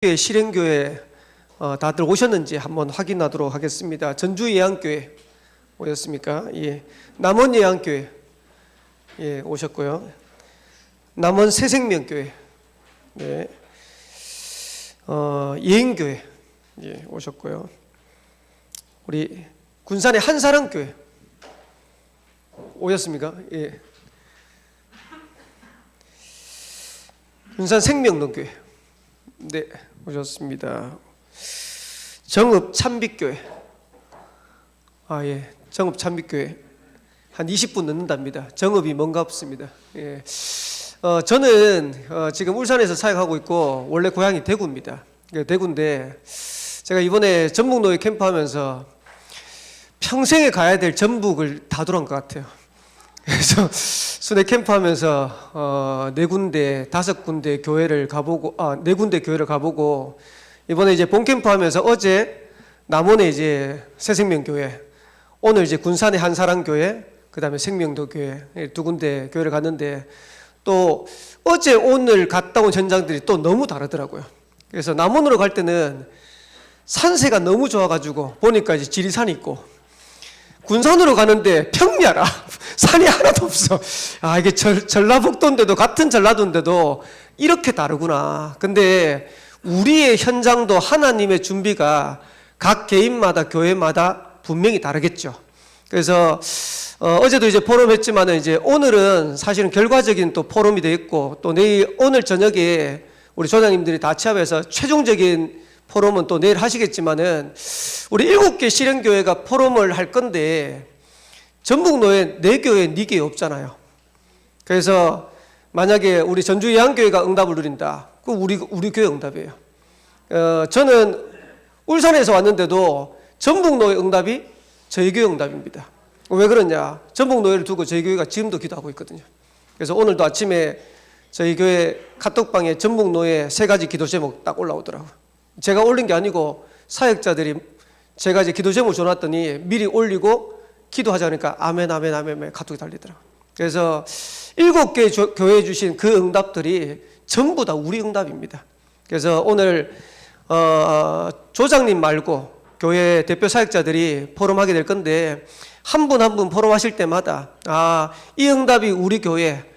실행교회 다들 오셨는지 한번 확인하도록 하겠습니다. 전주예양교회 오셨습니까? 예. 남원예양교회 예, 오셨고요. 남원 새생명교회 네. 예인교회 예, 오셨고요. 우리 군산의 한사랑교회 오셨습니까? 예. 군산 생명동교회 네, 오셨습니다. 정읍 참빛교회 예, 정읍 참빛교회 한 20분 늦는답니다. 정읍이 뭔가 없습니다. 예. 저는 지금 울산에서 사역하고 있고 원래 고향이 대구입니다. 대구인데 제가 이번에 전북노예 캠프하면서 평생에 가야 될 전북을 다 돌아온 것 같아요. 그래서 순회 캠프하면서 4군데, 5군데 교회를 가보고, 4군데 교회를 가보고, 이번에 이제 본 캠프하면서 어제 남원에 이제 새생명교회, 오늘 이제 군산의 한사랑교회, 그 다음에 생명도교회 2군데 교회를 갔는데 또 어제 오늘 갔다 온 현장들이 또 너무 다르더라고요. 그래서 남원으로 갈 때는 산세가 너무 좋아가지고 보니까 이제 지리산이 있고, 군산으로 가는데 평야라 산이 하나도 없어. 이게 전라북도인데도 같은 전라도인데도 이렇게 다르구나. 근데 우리의 현장도 하나님의 준비가 각 개인마다 교회마다 분명히 다르겠죠. 그래서 어제도 이제 포럼 했지만은 이제 오늘은 사실은 결과적인 또 포럼이 돼 있고 또 내일 오늘 저녁에 우리 조장님들이 다 취합해서 최종적인 포럼은 또 내일 하시겠지만은 우리 7개 실행교회가 포럼을 할 건데 전북노예 4교회 4개 없잖아요. 그래서 만약에 우리 전주예양교회가 응답을 누린다. 그럼 우리 교회 응답이에요. 저는 울산에서 왔는데도 전북노예 응답이 저희 교회 응답입니다. 왜 그러냐? 전북노예를 두고 저희 교회가 지금도 기도하고 있거든요. 그래서 오늘도 아침에 저희 교회 카톡방에 전북노예 3가지 기도 제목 딱 올라오더라고요. 제가 올린 게 아니고 사역자들이 제가 이제 기도 제목 줘놨더니 미리 올리고 기도하자니까 아멘 아멘 아멘 카톡이 달리더라고요. 그래서 7개 교회에 주신 그 응답들이 전부 다 우리 응답입니다. 그래서 오늘 조장님 말고 교회 대표 사역자들이 포럼하게 될 건데 한 분 한 분 포럼하실 때마다 이 응답이 우리 교회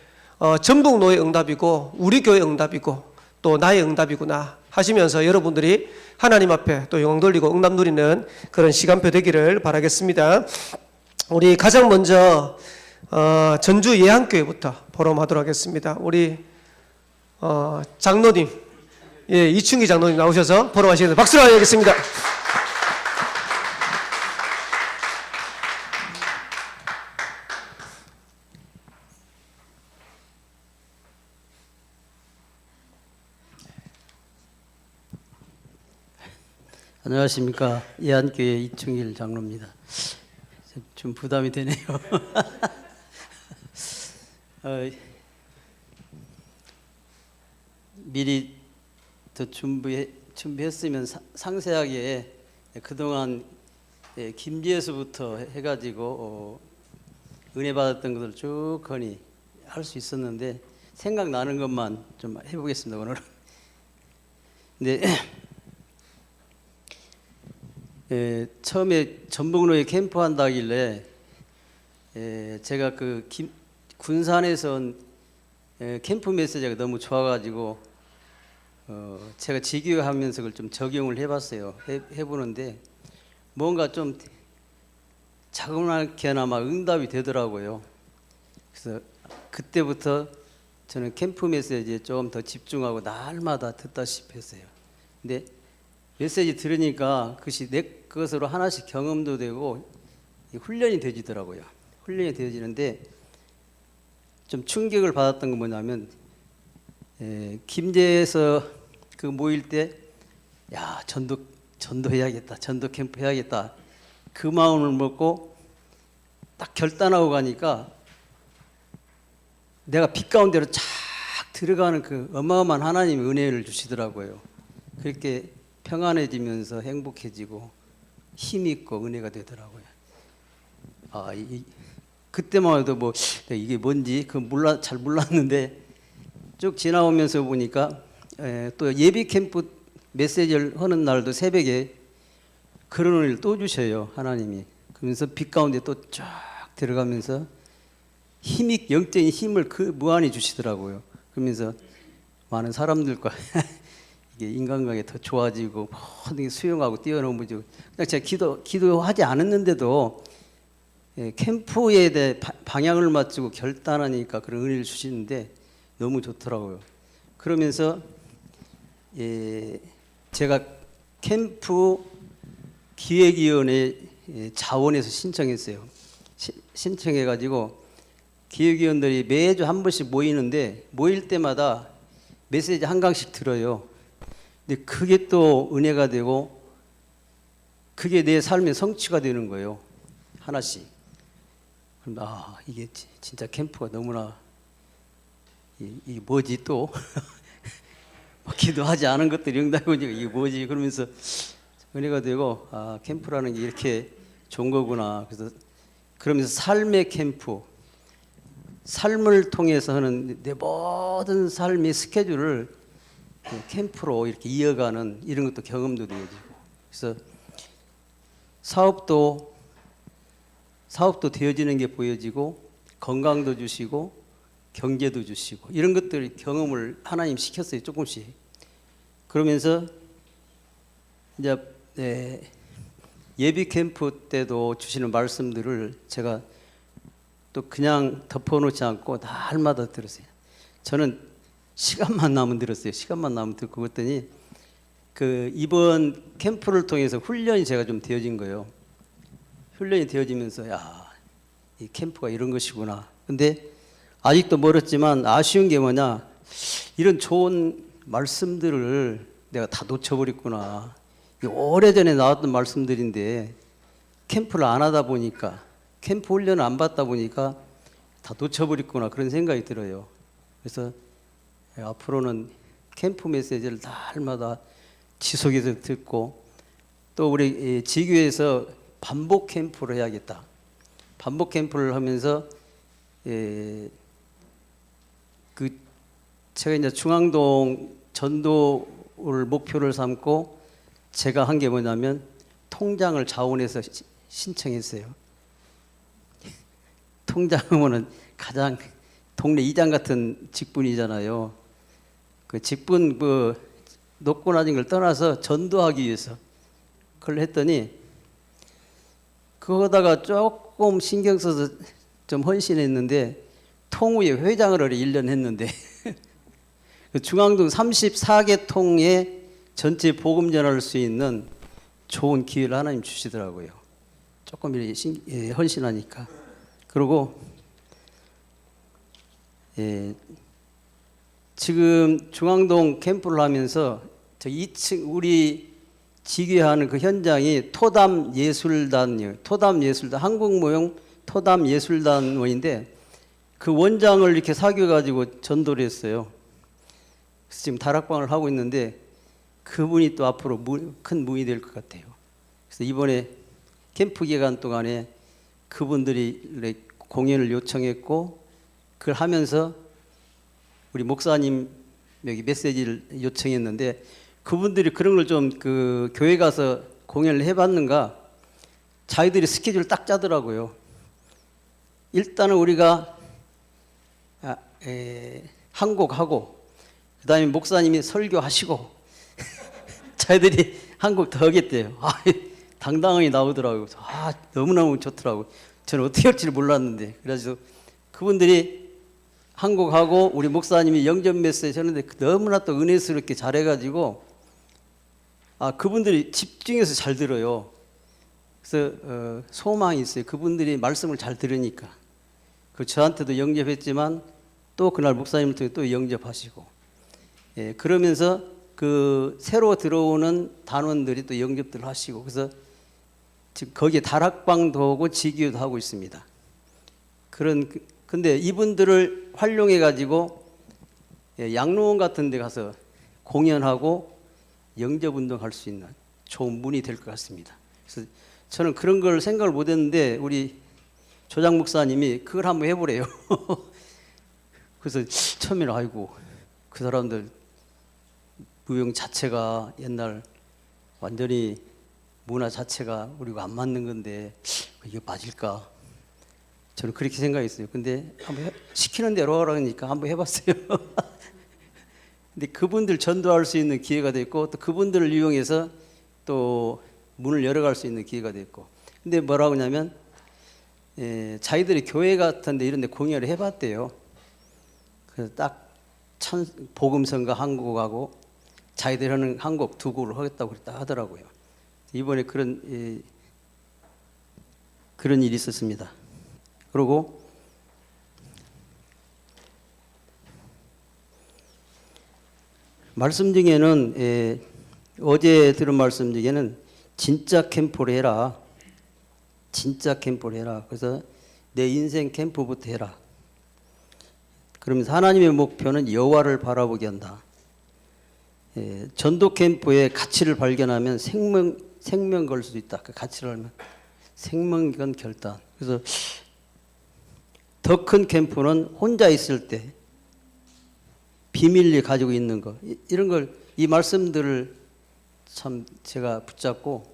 전북노예 응답이고 우리 교회 응답이고 또 나의 응답이구나 하시면서 여러분들이 하나님 앞에 또 영광 돌리고 응답 누리는 그런 시간표 되기를 바라겠습니다. 우리 가장 먼저 전주 예양교회부터 포럼하도록 하겠습니다. 우리 장로님, 예, 이춘기 장로님 나오셔서 포럼하시겠습니다. 박수로 하겠습니다. 안녕하십니까. 예안교회 이충일 장로입니다. 좀 부담이 되네요. 미리 더 준비했으면 상세하게 그동안 김지에서부터 해가지고 은혜 받았던 것을 쭉 거니 할 수 있었는데 생각나는 것만 좀 해보겠습니다. 오늘은. 근데 처음에 전북노예 캠프 한다길래 제가 그 군산에서 캠프 메시지가 너무 좋아가지고 제가 지교하면서 그걸 좀 적용을 해봤어요. 해보는데 뭔가 좀 자그맣게나마 응답이 되더라고요. 그래서 그때부터 저는 캠프 메시지에 좀 더 집중하고 날마다 듣다시피 했어요. 근데 메시지 들으니까 그것이 내 것으로 하나씩 경험도 되고 훈련이 되지더라고요. 훈련이 되어지는데 좀 충격을 받았던 건 뭐냐면 김제에서 그 모일 때 전도해야겠다, 전도 캠프 해야겠다 그 마음을 먹고 딱 결단하고 가니까 내가 빛 가운데로 쫙 들어가는 그 어마어마한 하나님의 은혜를 주시더라고요. 그렇게 평안해지면서 행복해지고 힘있고 은혜가 되더라고요. 그때만 해도 뭐 이게 뭔지 잘 몰랐는데 쭉 지나오면서 보니까 또 예비 캠프 메시지를 하는 날도 새벽에 그런 은혜를 또 주셔요, 하나님이. 그러면서 빛 가운데 또 쫙 들어가면서 힘이, 영적인 힘을 그 무한히 주시더라고요. 그러면서 많은 사람들과 이게 인간관계 더 좋아지고 모든 게 수용하고 뛰어넘어지고, 그냥 제가 기도하지 않았는데도 캠프에 대해 방향을 맞추고 결단하니까 그런 은혜를 주시는데 너무 좋더라고요. 그러면서 제가 캠프 기획위원회 자원에서 신청했어요. 신청해가지고 기획위원들이 매주 한 번씩 모이는데 모일 때마다 메시지 한 강씩 들어요. 근데 그게 또 은혜가 되고 그게 내 삶의 성취가 되는 거예요. 하나씩. 그럼 이게 진짜 캠프가 너무나 이게 뭐지 또 기도하지 않은 것들이 응답이 오니까 이게 뭐지 그러면서 은혜가 되고 캠프라는 게 이렇게 좋은 거구나. 그래서 그러면서 삶의 캠프, 삶을 통해서 하는 내 모든 삶의 스케줄을 캠프로 이렇게 이어가는 이런 것도 경험도 되어지고, 그래서 사업도 되어지는 게 보여지고 건강도 주시고 경제도 주시고 이런 것들 경험을 하나님 시켰어요, 조금씩. 그러면서 이제 예비 캠프 때도 주시는 말씀들을 제가 또 그냥 덮어놓지 않고 날마다 들었어요. 저는 시간만 나면 들었어요. 시간만 나면 듣고 그랬더니 그 이번 캠프를 통해서 훈련이 제가 좀 되어진 거예요. 훈련이 되어지면서 이 캠프가 이런 것이구나. 근데 아직도 멀었지만 아쉬운 게 뭐냐, 이런 좋은 말씀들을 내가 다 놓쳐버렸구나. 오래전에 나왔던 말씀들인데 캠프를 안 하다 보니까, 캠프 훈련을 안 받다 보니까 다 놓쳐버렸구나, 그런 생각이 들어요. 그래서 앞으로는 캠프 메시지를 날마다 지속해서 듣고, 또 우리 지교에서 반복 캠프를 해야겠다. 반복 캠프를 하면서 제가 이제 중앙동 전도를 목표를 삼고 제가 한 게 뭐냐면 통장을 자원해서 신청했어요. 통장은 가장 동네 이장 같은 직분이잖아요. 그 직분 높고 낮은 걸 떠나서 전도하기 위해서 그걸 했더니, 그거다가 조금 신경 써서 좀 헌신했는데 통우회 회장을 1년 했는데 중앙동 34개 통에 전체 복음 전할 수 있는 좋은 기회를 하나님 주시더라고요. 조금 이렇게 헌신하니까. 그리고 지금 중앙동 캠프를 하면서 저 2층 우리 지교하는 그 현장이 토담 예술단이에요. 토담 예술단, 한국 모형 토담 예술단원인데 그 원장을 이렇게 사귀어 가지고 전도를 했어요. 그래서 지금 다락방을 하고 있는데 그분이 또 앞으로 큰 무이 될 것 같아요. 그래서 이번에 캠프 기간 동안에 그분들이 공연을 요청했고, 그걸 하면서 우리 목사님 여기 메시지를 요청했는데, 그분들이 그런 걸 좀 그 교회 가서 공연을 해봤는가, 자기들이 스케줄 딱 짜더라고요. 일단은 우리가 한 곡 하고, 그 다음에 목사님이 설교하시고, 자기들이 한 곡 더 하겠대요. 당당하게 나오더라고요. 너무너무 좋더라고요. 저는 어떻게 할지를 몰랐는데. 그래서 그분들이 한 곡 하고 우리 목사님이 영접 메시지 하는데 너무나 또 은혜스럽게 잘해가지고 그분들이 집중해서 잘 들어요. 그래서 소망이 있어요. 그분들이 말씀을 잘 들으니까. 저한테도 영접했지만 또 그날 목사님을 통해 또 영접하시고, 그러면서 그 새로 들어오는 단원들이 또 영접들 하시고, 그래서 지금 거기에 다락방도 하고 지교도 하고 있습니다. 근데 이분들을 활용해 가지고 양로원 같은 데 가서 공연하고 영접운동 할 수 있는 좋은 문이 될 것 같습니다. 그래서 저는 그런 걸 생각을 못 했는데 우리 조장 목사님이 그걸 한번 해보래요. 그래서 처음에는 아이고 그 사람들 무용 자체가 옛날 완전히 문화 자체가 우리가 안 맞는 건데 이게 맞을까? 저는 그렇게 생각했어요. 근데 한번 시키는 대로 하라니까 한번 해봤어요. 근데 그분들 전도할 수 있는 기회가 됐고 또 그분들을 이용해서 또 문을 열어갈 수 있는 기회가 됐고. 근데 뭐라고 하냐면 자기들이 교회 같은데 이런데 공연을 해봤대요. 그래서 딱 복음성가 한 곡하고 자기들 하는 한 곡 두 곡을 하겠다고 그랬다 하더라고요. 이번에 그런 일이 있었습니다. 그리고 말씀 중에는 어제 들은 말씀 중에는 진짜 캠프를 해라. 진짜 캠프를 해라. 그래서 내 인생 캠프부터 해라. 그러면서 하나님의 목표는 여호와를 바라보게 한다. 전도 캠프의 가치를 발견하면 생명 걸 수도 있다. 그 가치를 알면 생명건 결단. 그래서 더 큰 캠프는 혼자 있을 때 비밀리 가지고 있는 거 이런 걸 이 말씀들을 참 제가 붙잡고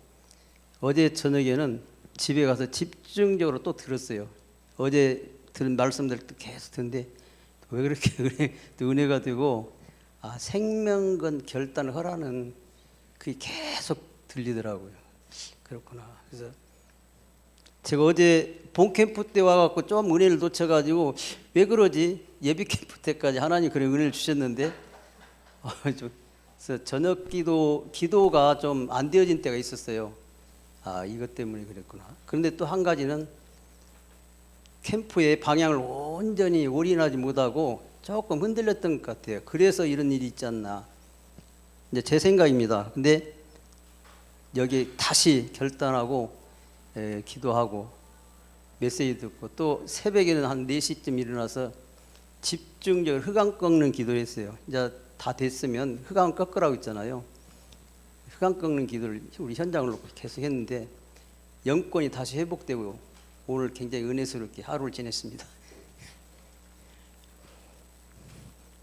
어제 저녁에는 집에 가서 집중적으로 또 들었어요. 어제 들은 말씀들 계속 듣는데 왜 그렇게 그래 또 은혜가 되고 생명건 결단을 하라는 그게 계속 들리더라고요. 그렇구나. 그래서 제가 어제 본 캠프 때 와갖고 좀 은혜를 놓쳐가지고 왜 그러지? 예비 캠프 때까지 하나님 그런 은혜를 주셨는데 그래서 저녁 기도가 좀 안 되어진 때가 있었어요. 이것 때문에 그랬구나. 그런데 또 한 가지는 캠프의 방향을 온전히 올인하지 못하고 조금 흔들렸던 것 같아요. 그래서 이런 일이 있지 않나. 이제 제 생각입니다. 근데 여기 다시 결단하고 기도하고 메시지 듣고 또 새벽에는 한 4시쯤 일어나서 집중적으로 흑암 꺾는 기도를 했어요. 이제 다 됐으면 흑암 꺾으라고 했잖아요. 흑암 꺾는 기도를 우리 현장을 놓고 계속 했는데 영권이 다시 회복되고 오늘 굉장히 은혜스럽게 하루를 지냈습니다.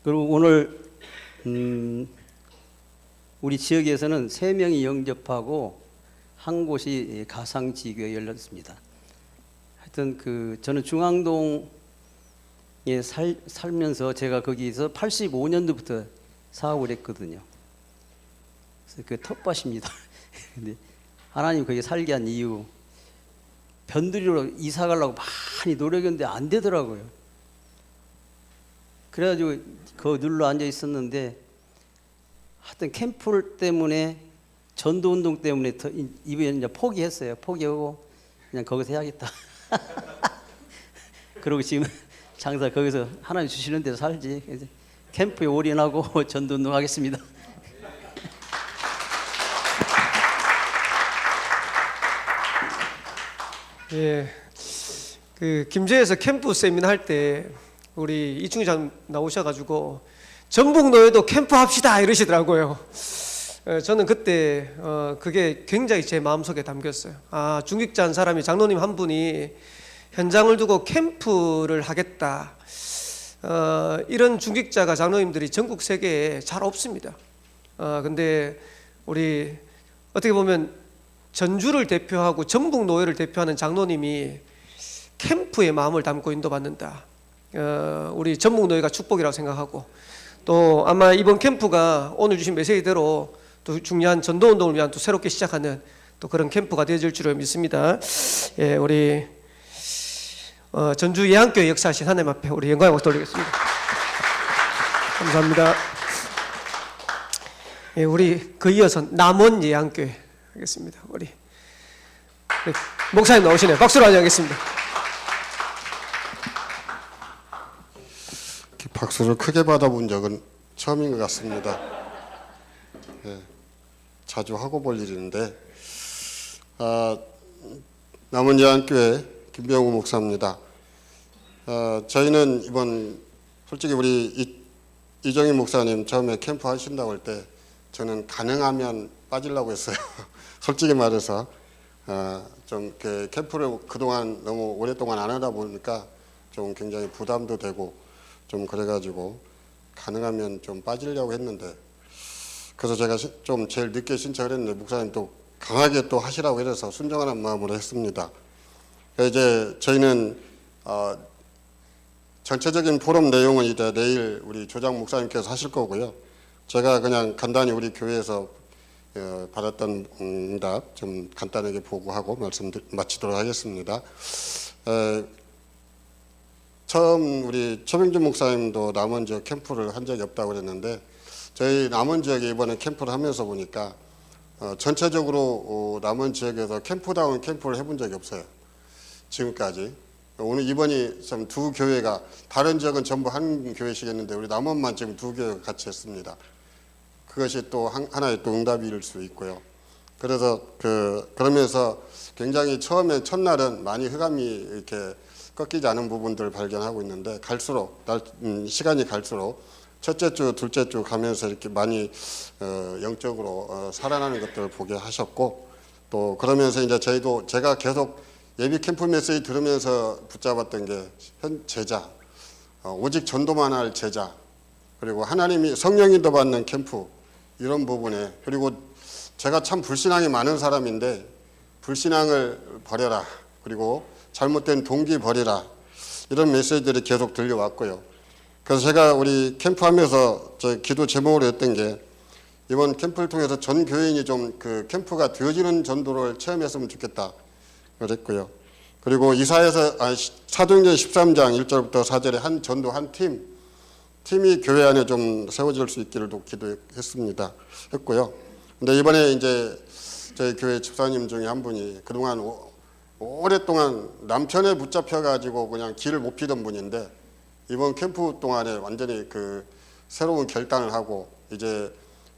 그리고 오늘 우리 지역에서는 3명이 영접하고 한 곳이 가상지교에 열렸습니다. 하여튼 저는 중앙동에 살면서 제가 거기서 85년도부터 사업을 했거든요. 그래서 그 텃밭입니다. 근데 하나님 거기 살게 한 이유 변두리로 이사 가려고 많이 노력했는데 안 되더라고요. 그래가지고 그 눌러 앉아 있었는데 하여튼 캠프 때문에 전도운동 때문에 이번에 이제 포기했어요. 포기하고 그냥 거기서 해야겠다. 그리고 지금 장사 거기서 하나님 주시는 데서 살지. 그래서 캠프에 올인하고 전도운동 하겠습니다. 예, 김제에서 캠프 세미나 할 때 우리 이충기장 나오셔가지고 전북노예도 캠프 합시다 이러시더라고요. 저는 그때 그게 굉장히 제 마음속에 담겼어요. 중직자 한 사람이 장로님 한 분이 현장을 두고 캠프를 하겠다. 이런 중직자가 장로님들이 전국 세계에 잘 없습니다. 근데 우리 어떻게 보면 전주를 대표하고 전북 노예를 대표하는 장로님이 캠프의 마음을 담고 인도받는다. 우리 전북 노예가 축복이라고 생각하고 또 아마 이번 캠프가 오늘 주신 메시지대로 또 중요한 전도 운동을 위한 또 새롭게 시작하는 또 그런 캠프가 되어질 줄을 믿습니다. 예, 우리 전주 예안교회 역사하신 하나님 앞에 우리 영광의 박수 돌리겠습니다. 감사합니다. 예, 우리 그 이어서 남원 예안교회 하겠습니다. 우리 목사님 나오시네요. 박수로 환영하겠습니다. 박수를 크게 받아본 적은 처음인 것 같습니다. 예, 자주 하고 볼 일인데 남원 예안교회 김병우 목사입니다. 저희는 이번 솔직히 우리 이정희 목사님 처음에 캠프 하신다고 할 때 저는 가능하면 빠지려고 했어요. 솔직히 말해서 좀 캠프를 그동안 너무 오랫동안 안 하다 보니까 좀 굉장히 부담도 되고 좀 그래가지고 가능하면 좀 빠지려고 했는데 그래서 제가 좀 제일 늦게 신청을 했는데 목사님 또 강하게 또 하시라고 이래서 순종하는 마음으로 했습니다. 이제 저희는 전체적인 포럼 내용은 이제 내일 우리 조장 목사님께서 하실 거고요. 제가 그냥 간단히 우리 교회에서 받았던 응답 좀 간단하게 보고하고 말씀 마치도록 하겠습니다. 처음 우리 최병준 목사님도 남원 지역 캠프를 한 적이 없다고 그랬는데 저희 남원 지역에 이번에 캠프를 하면서 보니까 전체적으로 남원 지역에서 캠프다운 캠프를 해본 적이 없어요. 지금까지. 오늘 이번이 참 두 교회가 다른 지역은 전부 한 교회시겠는데 우리 남원만 지금 두 교회가 같이 했습니다. 그것이 또 하나의 또 응답일 수 있고요. 그래서 그러면서 굉장히 처음에 첫날은 많이 흑암이 이렇게 꺾이지 않은 부분들을 발견하고 있는데 갈수록 시간이 갈수록 첫째 주, 둘째 주 가면서 이렇게 많이 영적으로 살아나는 것들을 보게 하셨고 또 그러면서 이제 제가 계속 예비 캠프 메시지 들으면서 붙잡았던 게 제자, 오직 전도만 할 제자, 그리고 하나님이 성령인도 받는 캠프 이런 부분에 그리고 제가 참 불신앙이 많은 사람인데 불신앙을 버려라 그리고 잘못된 동기 버리라 이런 메시지들이 계속 들려왔고요. 그래서 제가 우리 캠프하면서 저 기도 제목으로 했던 게 이번 캠프를 통해서 전 교인이 좀 그 캠프가 되어지는 전도를 체험했으면 좋겠다 그랬고요. 그리고 이사에서 사도행전 13장 1절부터 4절에 한 전도 한 팀이 교회 안에 좀 세워질 수 있기를 기도했습니다. 했고요. 근데 이번에 이제 저희 교회 집사님 중에 한 분이 그동안 오랫동안 남편에 붙잡혀 가지고 그냥 길을 못 피던 분인데 이번 캠프 동안에 완전히 그 새로운 결단을 하고 이제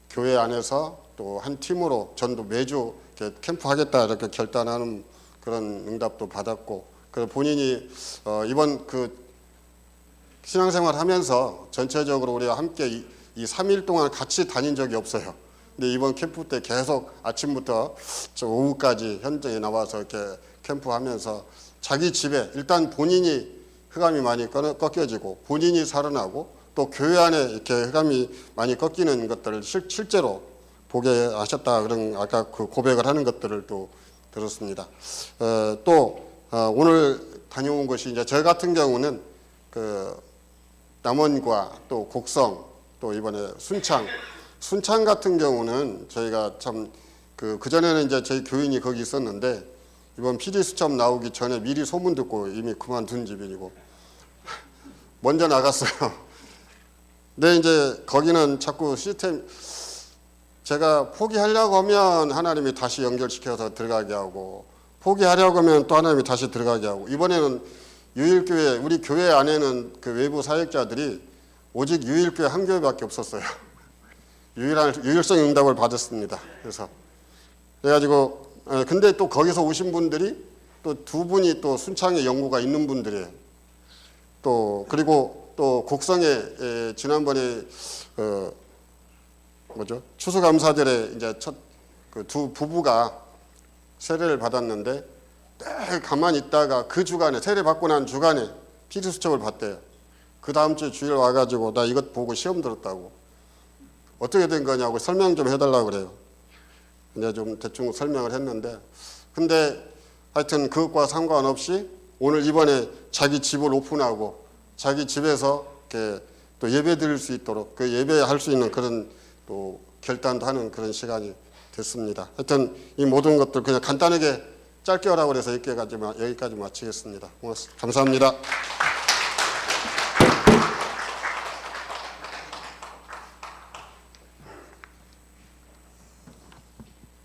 교회 안에서 또 한 팀으로 전도 매주 캠프 하겠다 이렇게 결단하는 그런 응답도 받았고 그래서 본인이 이번 그 신앙생활 하면서 전체적으로 우리가 함께 이 3일 동안 같이 다닌 적이 없어요. 근데 이번 캠프 때 계속 아침부터 오후까지 현장에 나와서 이렇게 캠프하면서 자기 집에 일단 본인이 흑암이 많이 꺾여지고 본인이 살아나고 또 교회 안에 이렇게 흑암이 많이 꺾이는 것들을 실제로 보게 하셨다 그런 아까 그 고백을 하는 것들을 또 들었습니다. 또 오늘 다녀온 곳이 이제 저 같은 경우는 그 남원과 또 곡성 또 이번에 순창 같은 경우는 저희가 참 그전에는 이제 저희 교인이 거기 있었는데 이번 PD 수첩 나오기 전에 미리 소문 듣고 이미 그만둔 집이고 먼저 나갔어요. 근데 이제 거기는 자꾸 시스템 제가 포기하려고 하면 하나님이 다시 연결시켜서 들어가게 하고 포기하려고 하면 또 하나님이 다시 들어가게 하고 이번에는 유일교회 우리 교회 안에는 그 외부 사역자들이 오직 유일교회 한 교회밖에 없었어요. 유일성 응답을 받았습니다. 그래가지고 근데 또 거기서 오신 분들이 또 두 분이 또 순창에 연구가 있는 분들이에요. 또 그리고 또 곡성에 지난번에 추수감사절에 이제 첫 그 두 부부가 세례를 받았는데 가만히 있다가 그 주간에 세례 받고 난 주간에 PD 수첩을 봤대요. 그 다음 주에 주일 와가지고 나 이것 보고 시험 들었다고. 어떻게 된 거냐고 설명 좀 해달라고 그래요. 이제 좀 대충 설명을 했는데 근데 하여튼 그것과 상관없이 오늘 이번에 자기 집을 오픈하고 자기 집에서 이렇게 또 예배 드릴 수 있도록 그 예배할 수 있는 그런 또 결단도 하는 그런 시간이 됐습니다. 하여튼 이 모든 것들 그냥 간단하게 짧게 하라고 해서 여기까지 마치겠습니다. 고맙습니다. 감사합니다.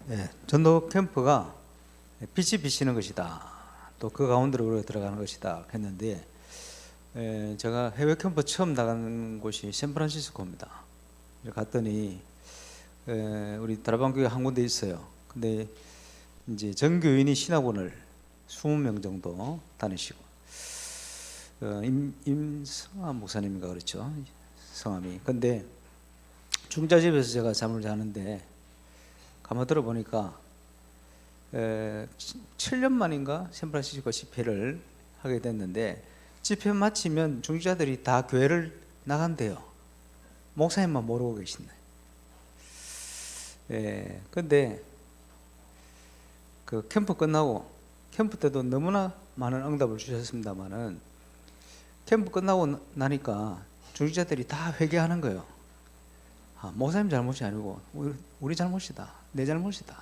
네, 전도 캠프가 빛이 비치는 것이다. 또 그 가운데로 우리가 들어가는 것이다 했는데 제가 해외 캠프 처음 나간 곳이 샌프란시스코입니다. 갔더니 우리 다라방교회 한 군데 있어요. 근데 이제 전교인이 신학원을 20명 정도 다니시고 임성환 목사님인가 그렇죠. 성함이. 근데 중자집에서 제가 잠을 자는데 가만 들어보니까 7년 만인가 샌프란시스코 집회를 하게 됐는데 집회 마치면 중자들이 다 교회를 나간대요. 목사님만 모르고 계신데. 근데 그 캠프 끝나고 캠프 때도 너무나 많은 응답을 주셨습니다만은 캠프 끝나고 나니까 중직자들이 다 회개하는 거예요. 목사님 잘못이 아니고 우리 잘못이다, 내 잘못이다.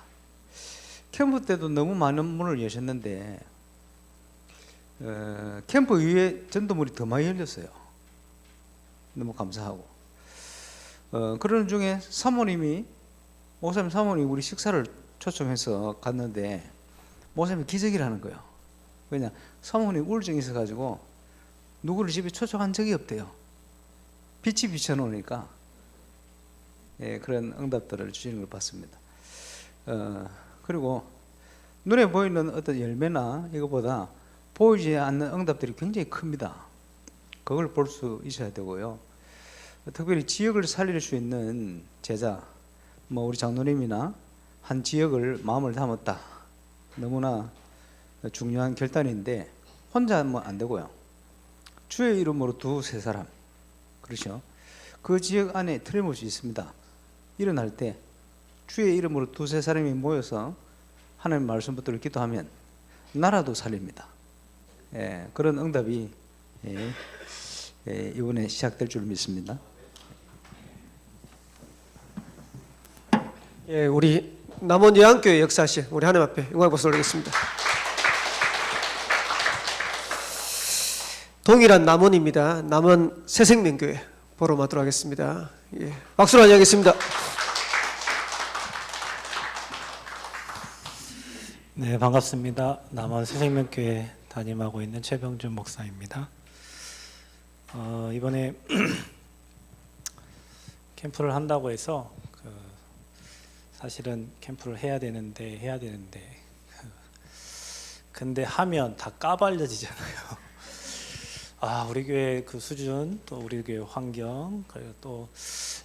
캠프 때도 너무 많은 문을 여셨는데 캠프 이후에 전도문이 더 많이 열렸어요. 너무 감사하고 그런 중에 목사님 사모님이 우리 식사를 초청해서 갔는데 목사님이 기적이라는 거예요. 왜냐, 사모님 우울증이 있어가지고 누구를 집에 초청한 적이 없대요. 빛이 비춰놓으니까 그런 응답들을 주시는 걸 봤습니다. 그리고 눈에 보이는 어떤 열매나 이거보다 보이지 않는 응답들이 굉장히 큽니다. 그걸 볼 수 있어야 되고요. 특별히 지역을 살릴 수 있는 제자, 우리 장로님이나 한 지역을 마음을 담았다. 너무나 중요한 결단인데 혼자 하면 안 되고요. 주의 이름으로 두세 사람, 그렇죠? 그 지역 안에 틀림없이 있습니다. 일어날 때 주의 이름으로 두세 사람이 모여서 하나님 말씀 붙들어 기도하면 나라도 살립니다. 그런 응답이 이번에 시작될 줄 믿습니다. 예, 우리 남원 예안교회 역사하신 우리 하나님 앞에 영광의 박수 올리겠습니다. 동일한 남원입니다. 남원 새생명교회 보러 가도록 하겠습니다. 예, 박수로 환영하겠습니다. 네, 반갑습니다. 남원 새생명교회 담임하고 있는 최병준 목사입니다. 이번에 캠프를 한다고 해서 사실은 캠프를 해야 되는데 근데 하면 다 까발려지잖아요. 우리 교회 그 수준, 또 우리 교회 환경, 그리고 또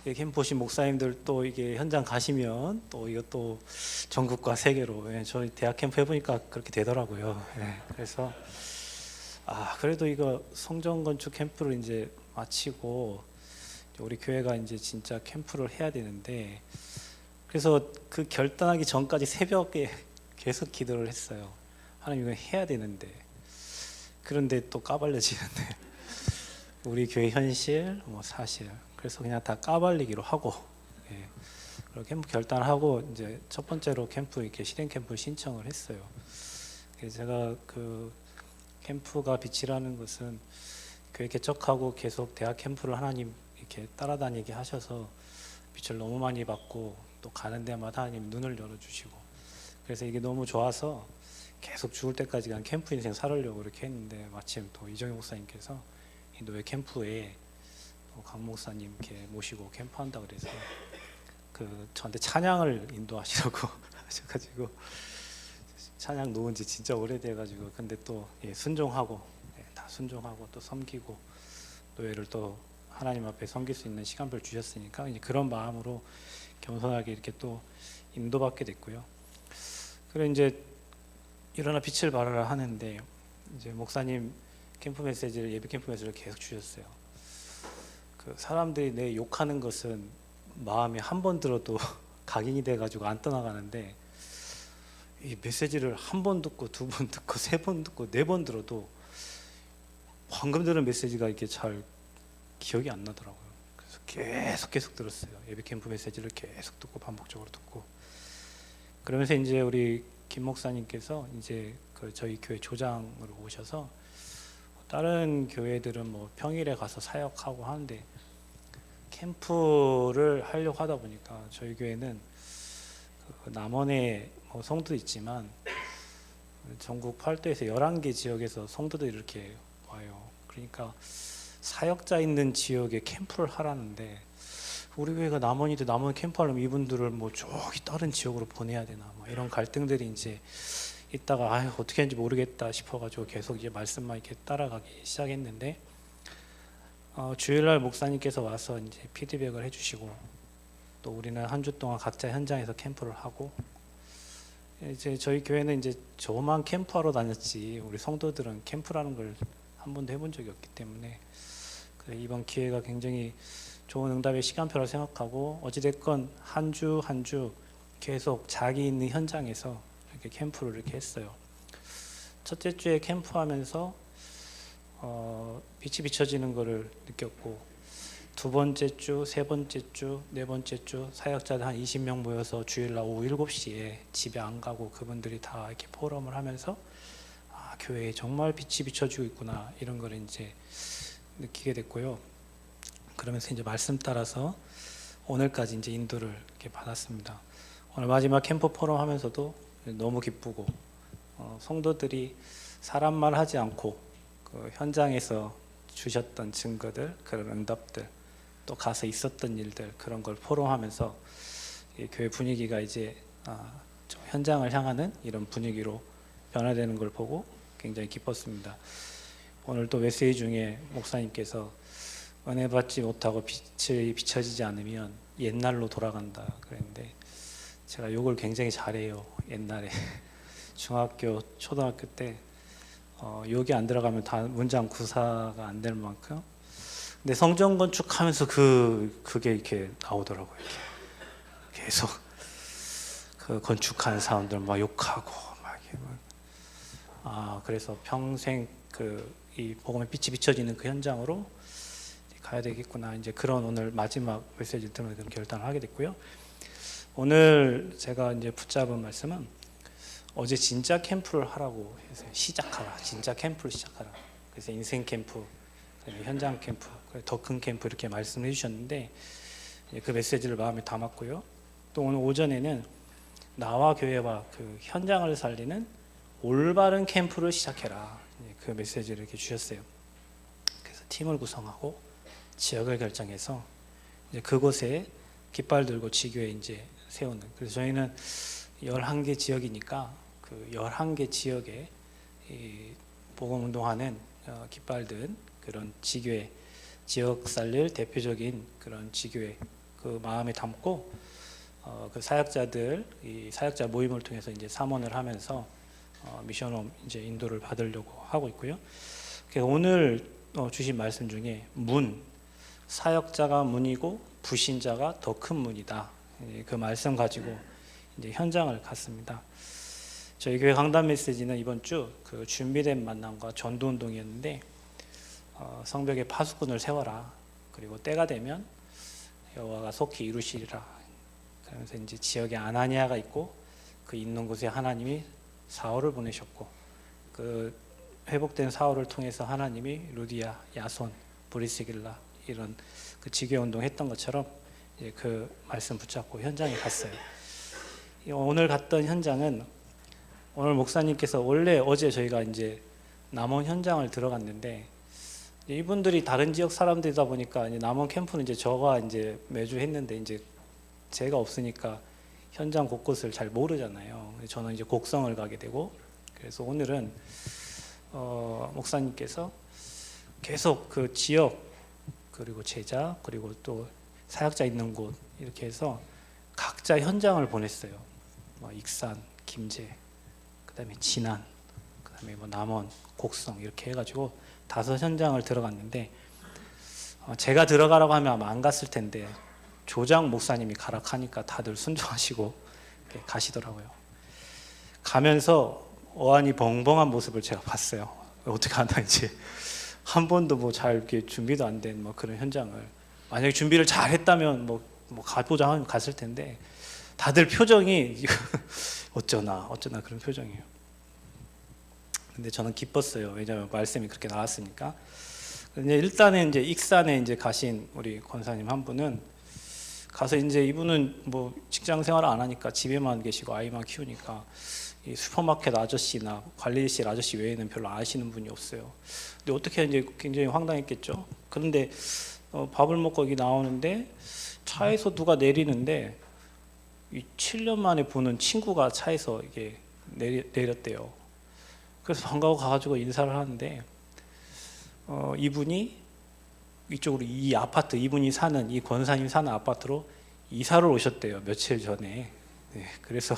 캠프 오신 목사님들 또 이게 현장 가시면 또 이것도 전국과 세계로, 저희 대학 캠프 해보니까 그렇게 되더라고요. 그래서 그래도 이거 성전 건축 캠프를 이제 마치고 우리 교회가 이제 진짜 캠프를 해야 되는데, 그래서 그 결단하기 전까지 새벽에 계속 기도를 했어요. 하나님 이거 해야 되는데, 그런데 또 까발려지는데 우리 교회 현실, 사실, 그래서 그냥 다 까발리기로 하고, 그리고 캠프 결단하고 이제 첫 번째로 캠프 이렇게 실행 캠프 신청을 했어요. 그래서 제가 그 캠프가 빛이라는 것은 교회 개척하고 계속 대학 캠프를 하나님 이렇게 따라다니게 하셔서 빛을 너무 많이 받고 또 가는 데마다 하나님 눈을 열어주시고, 그래서 이게 너무 좋아서 계속 죽을 때까지 그냥 캠프 인생 살으려고 이렇게 했는데, 마침 또 이정희 목사님께서 이 노예 캠프에 또 강 목사님 이렇게 모시고 캠프한다 그래서 저한테 찬양을 인도하시라고 하셔가지고 찬양 놓은 지 진짜 오래돼가지고, 근데 또 순종하고, 다 순종하고 또 섬기고 노예를 또 하나님 앞에 섬길 수 있는 시간표를 주셨으니까 이제 그런 마음으로 겸손하게 이렇게 또 인도받게 됐고요. 그리고 이제 일어나 빛을 발하라 하는데, 이제 목사님 캠프 메시지를, 예배 캠프 메시지를 계속 주셨어요. 그 사람들이 내 욕하는 것은 마음에 한 번 들어도 각인이 돼가지고 안 떠나가는데, 이 메시지를 한 번 듣고 두 번 듣고 세 번 듣고 네 번 들어도 방금 들은 메시지가 이렇게 잘 기억이 안 나더라고요. 그래서 계속 들었어요. 예배 캠프 메시지를 계속 듣고 반복적으로 듣고, 그러면서 이제 우리 김 목사님께서 이제 저희 교회 조장으로 오셔서, 다른 교회들은 평일에 가서 사역하고 하는데 캠프를 하려고 하다 보니까 저희 교회는 남원에 성도 있지만 전국 8도에서 11개 지역에서 성도들이 이렇게 와요. 그러니까 사역자 있는 지역에 캠프를 하라는데, 우리 교회가 남원인데 남원 캠프 하려면 이분들을 저기 다른 지역으로 보내야 되나, 이런 갈등들이 이제 있다가 어떻게 하는지 모르겠다 싶어가지고 계속 이제 말씀만 이렇게 따라가기 시작했는데, 주일날 목사님께서 와서 이제 피드백을 해주시고, 또 우리는 한 주 동안 각자 현장에서 캠프를 하고, 이제 저희 교회는 이제 저만 캠프하러 다녔지 우리 성도들은 캠프라는 걸 한 번도 해본 적이 없기 때문에 이번 기회가 굉장히 좋은 응답의 시간표라고 생각하고, 어찌됐건 한 주 한 주 계속 자기 있는 현장에서 이렇게 캠프를 이렇게 했어요. 첫째 주에 캠프하면서 빛이 비춰지는 것을 느꼈고, 두 번째 주, 세 번째 주, 네 번째 주 사역자들 한 20명 모여서 주일날 오후 7시에 집에 안 가고 그분들이 다 이렇게 포럼을 하면서 교회에 정말 빛이 비춰지고 있구나, 이런 걸 이제 느끼게 됐고요. 그러면서 이제 말씀 따라서 오늘까지 이제 인도를 이렇게 받았습니다. 오늘 마지막 캠프 포럼 하면서도 너무 기쁘고, 성도들이 사람 말 하지 않고 그 현장에서 주셨던 증거들, 그런 응답들, 또 가서 있었던 일들, 그런 걸 포럼하면서 이 교회 분위기가 이제 좀 현장을 향하는 이런 분위기로 변화되는 걸 보고 굉장히 기뻤습니다. 오늘 또 메시지 중에 목사님께서 은혜 받지 못하고 빛이 비춰지지 않으면 옛날로 돌아간다 그랬는데, 제가 욕을 굉장히 잘해요. 옛날에 중학교, 초등학교 때 욕이 안 들어가면 다 문장 구사가 안 될 만큼. 근데 성전 건축하면서 그게 이렇게 나오더라고요. 이렇게 계속 그 건축하는 사람들 막 욕하고 막 이렇게 그래서 평생 이 복음의 빛이 비춰지는 그 현장으로 가야 되겠구나. 이제 그런 오늘 마지막 메시지를 들으면서 그런 결단을 하게 됐고요. 오늘 제가 이제 붙잡은 말씀은, 어제 진짜 캠프를 하라고 해서 시작하라. 진짜 캠프를 시작하라. 그래서 인생 캠프, 현장 캠프, 더 큰 캠프 이렇게 말씀해 주셨는데, 그 메시지를 마음에 담았고요. 또 오늘 오전에는 나와 교회와 그 현장을 살리는 올바른 캠프를 시작해라. 그 메시지를 이렇게 주셨어요. 그래서 팀을 구성하고 지역을 결정해서 이제 그곳에 깃발 들고 지교에 이제 세우는. 그래서 저희는 11개 지역이니까 그 11개 지역에 이 복음 운동하는 깃발 든 그런 지교회, 지역 살릴 대표적인 그런 지교회, 그 마음에 담고 그 사역자들, 이 사역자 모임을 통해서 이제 삼원을 하면서 미션홈 이제 인도를 받으려고 하고 있고요. 그래서 오늘 주신 말씀 중에 사역자가 문이고 불신자가 더 큰 문이다. 그 말씀 가지고 이제 현장을 갔습니다. 저희 교회 강단 메시지는 이번 주 그 준비된 만남과 전도 운동이었는데, 성벽에 파수꾼을 세워라. 그리고 때가 되면 여호와가 속히 이루시리라. 그러면서 이제 지역에 아나니아가 있고 그 있는 곳에 하나님이 사울을 보내셨고, 그 회복된 사울을 통해서 하나님이 루디아, 야손, 브리스길라 이런 그 지교 운동했던 것처럼 이제 그 말씀 붙잡고 현장에 갔어요. 오늘 갔던 현장은, 오늘 목사님께서 원래 어제 저희가 이제 남원 현장을 들어갔는데, 이분들이 다른 지역 사람들이다 보니까 이제 남원 캠프는 이제 저가 이제 매주 했는데, 이제 제가 없으니까 현장 곳곳을 잘 모르잖아요. 저는 이제 곡성을 가게 되고, 그래서 오늘은 목사님께서 계속 그 지역, 그리고 제자, 그리고 또 사역자 있는 곳 이렇게 해서 각자 현장을 보냈어요. 뭐 익산, 김제, 그다음에 진안, 그다음에 뭐 남원, 곡성 이렇게 해가지고 5 현장을 들어갔는데, 제가 들어가라고 하면 아마 안 갔을 텐데 조장 목사님이 가라 하니까 다들 순종하시고 가시더라고요. 가면서 어안이 벙벙한 모습을 제가 봤어요. 어떻게 하나 이제 한 번도 뭐 잘 이렇게 준비도 안 된 뭐 그런 현장을, 만약에 준비를 잘 했다면 뭐 가보자 하면 갔을 텐데, 다들 표정이 어쩌나 그런 표정이에요. 근데 저는 기뻤어요. 왜냐하면 말씀이 그렇게 나왔으니까. 근데 일단은 이제 익산에 이제 가신 우리 권사님 한 분은 가서 이제 이분은 뭐 직장 생활을 안 하니까 집에만 계시고 아이만 키우니까 이 슈퍼마켓 아저씨나 관리실 아저씨 외에는 별로 아시는 분이 없어요. 근데 어떻게 이제 굉장히 황당했겠죠. 그런데 밥을 먹고 여기 나오는데 차에서 누가 내리는데, 이 7년 만에 보는 친구가 차에서 이게 내렸대요. 그래서 반가워 가가지고 인사를 하는데, 이분이 이쪽으로 이 아파트, 이분이 사는 이 권사님 사는 아파트로 이사를 오셨대요. 며칠 전에. 네, 그래서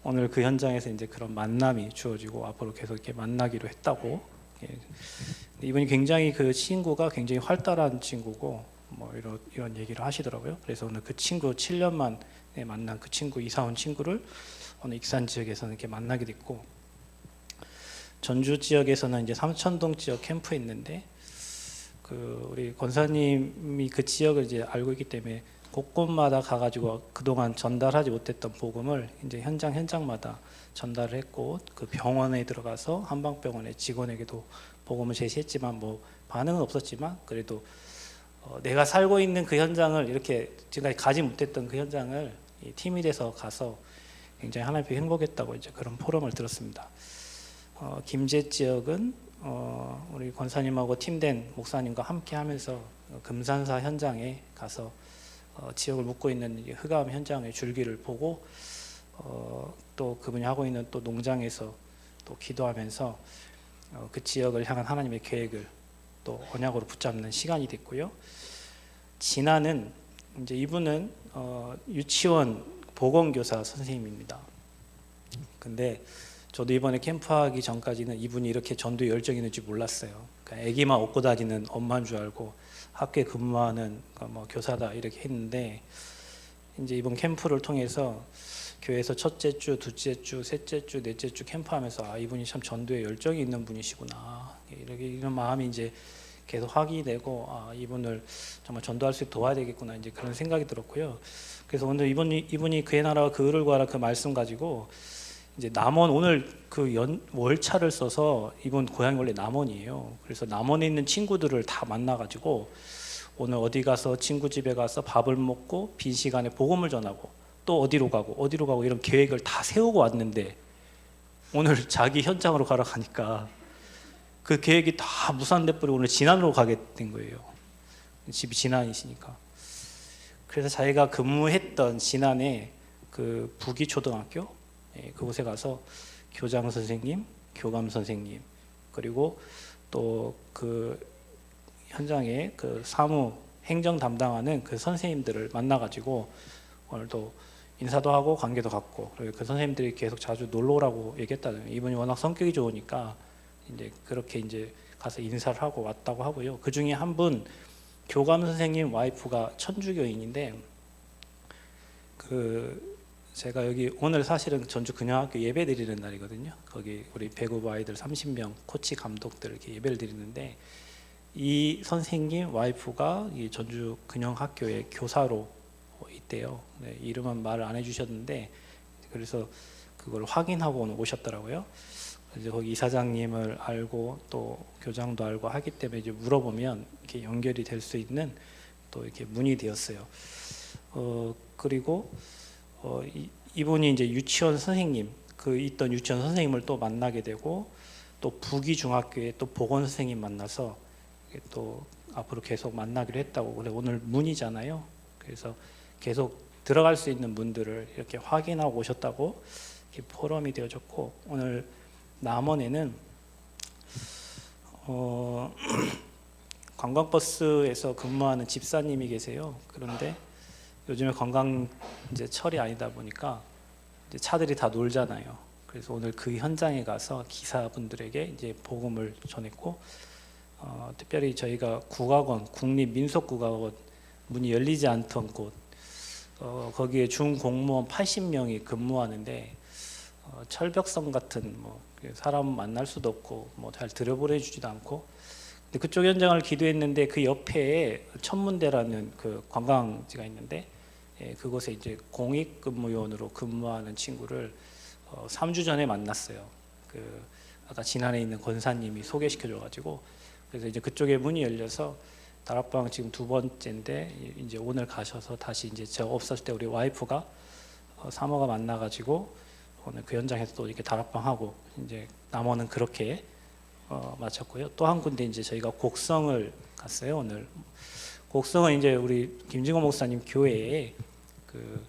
오늘 그 현장에서 이제 그런 만남이 주어지고 앞으로 계속 이렇게 만나기로 했다고. 예. 이분이 굉장히 그 친구가 굉장히 활달한 친구고, 뭐 이런 얘기를 하시더라고요. 그래서 오늘 그 친구 7년 만에 만난 그 친구 이사 온 친구를 오늘 익산 지역에서는 이렇게 만나게 됐고, 전주 지역에서는 이제 삼천동 지역 캠프에 있는데 그 우리 권사님이 그 지역을 이제 알고 있기 때문에 곳곳마다 가가지고 그동안 전달하지 못했던 복음을 이제 현장마다 전달을 했고, 그 병원에 들어가서 한방병원의 직원에게도 복음을 제시했지만 뭐 반응은 없었지만 그래도 내가 살고 있는 그 현장을 이렇게 지금까지 가지 못했던 그 현장을 이 팀이 돼서 가서 굉장히 하나님께 행복했다고 이제 그런 포럼을 들었습니다. 김제 지역은 우리 권사님하고 팀된 목사님과 함께하면서 금산사 현장에 가서 지역을 묵고 있는 흑암 현장의 줄기를 보고 또 그분이 하고 있는 또 농장에서 또 기도하면서 그 지역을 향한 하나님의 계획을 또 언약으로 붙잡는 시간이 됐고요. 진아는 이제 이분은 유치원 보건교사 선생님입니다. 근데 저도 이번에 캠프하기 전까지는 이분이 이렇게 전도에 열정이 있는지 몰랐어요. 그러니까 아기만 업고 다니는 엄마인 줄 알고 학교에 근무하는 뭐 교사다 이렇게 했는데, 이제 이번 캠프를 통해서 교회에서 첫째 주, 둘째 주, 셋째 주, 넷째 주 캠프하면서 이분이 참 전도에 열정이 있는 분이시구나, 이런 마음이 이제 계속 확인되고 이분을 정말 전도할 수 있도록 도와야 되겠구나, 이제 그런 생각이 들었고요. 그래서 오늘 이분이 그의 나라와 그 의를 구하라 그 말씀 가지고 이제 남원, 오늘 그 월차를 써서 이분 고향이 원래 남원이에요. 그래서 남원에 있는 친구들을 다 만나가지고 오늘 어디 가서 친구 집에 가서 밥을 먹고 빈 시간에 복음을 전하고 또 어디로 가고 이런 계획을 다 세우고 왔는데, 오늘 자기 현장으로 가러 가니까 그 계획이 다 무산돼 버리고 오늘 진안으로 가게 된 거예요. 집이 진안이시니까. 그래서 자기가 근무했던 진안에 그 부기초등학교, 그곳에 가서 교장 선생님, 교감 선생님, 그리고 또 그 현장에 그 사무 행정 담당하는 그 선생님들을 만나가지고 오늘도 인사도 하고 관계도 갖고, 그리고 그 선생님들이 계속 자주 놀러 오라고 얘기했다는, 이분이 워낙 성격이 좋으니까 이제 그렇게 이제 가서 인사를 하고 왔다고 하고요. 그 중에 한 분 교감 선생님 와이프가 천주교인인데, 그 제가 여기 오늘 사실은 전주 근영학교 예배 드리는 날이거든요. 거기 우리 배구부 아이들 30명 코치 감독들 이렇게 예배를 드리는데, 이 선생님 와이프가 이 전주 근영학교의 교사로 있대요. 네, 이름은 말을 안 해주셨는데 그래서 그걸 확인하고 오셨더라고요. 이제 거기 이사장님을 알고 또 교장도 알고 하기 때문에 이제 물어보면 이렇게 연결이 될 수 있는 또 이렇게 문이 되었어요. 그리고 이분이 이제 유치원 선생님, 그 있던 유치원 선생님을 또 만나게 되고, 또 부기 중학교에 또 보건 선생님 만나서 또 앞으로 계속 만나기로 했다고. 그래 오늘 문이잖아요. 그래서 계속 들어갈 수 있는 문들을 이렇게 확인하고 오셨다고 이렇게 포럼이 되어졌고, 오늘 남원에는 관광버스에서 근무하는 집사님이 계세요. 그런데 요즘에 관광 이제 철이 아니다 보니까 이제 차들이 다 놀잖아요. 그래서 오늘 그 현장에 가서 기사분들에게 이제 복음을 전했고, 특별히 저희가 국악원, 국립민속국악원 문이 열리지 않던 곳, 거기에 중공무원 80명이 근무하는데 철벽성 같은 뭐 사람 만날 수도 없고 뭐 잘 들여보내주지도 않고, 근데 그쪽 현장을 기도했는데 그 옆에 천문대라는 그 관광지가 있는데 그곳에 이제 공익근무요원으로 근무하는 친구를 3주 전에 만났어요. 그 아까 진안에 있는 권사님이 소개시켜줘가지고, 그래서 이제 그쪽에 문이 열려서 다락방 지금 2번째인데 이제 오늘 가셔서 다시 이제 저 없었을 때 우리 와이프가 사모가 만나가지고 오늘 그 현장에서 또 이렇게 다락방하고 이제 남원은 그렇게 마쳤고요. 또 한 군데 이제 저희가 곡성을 갔어요. 오늘 곡성은 이제 우리 김진호 목사님 교회에 그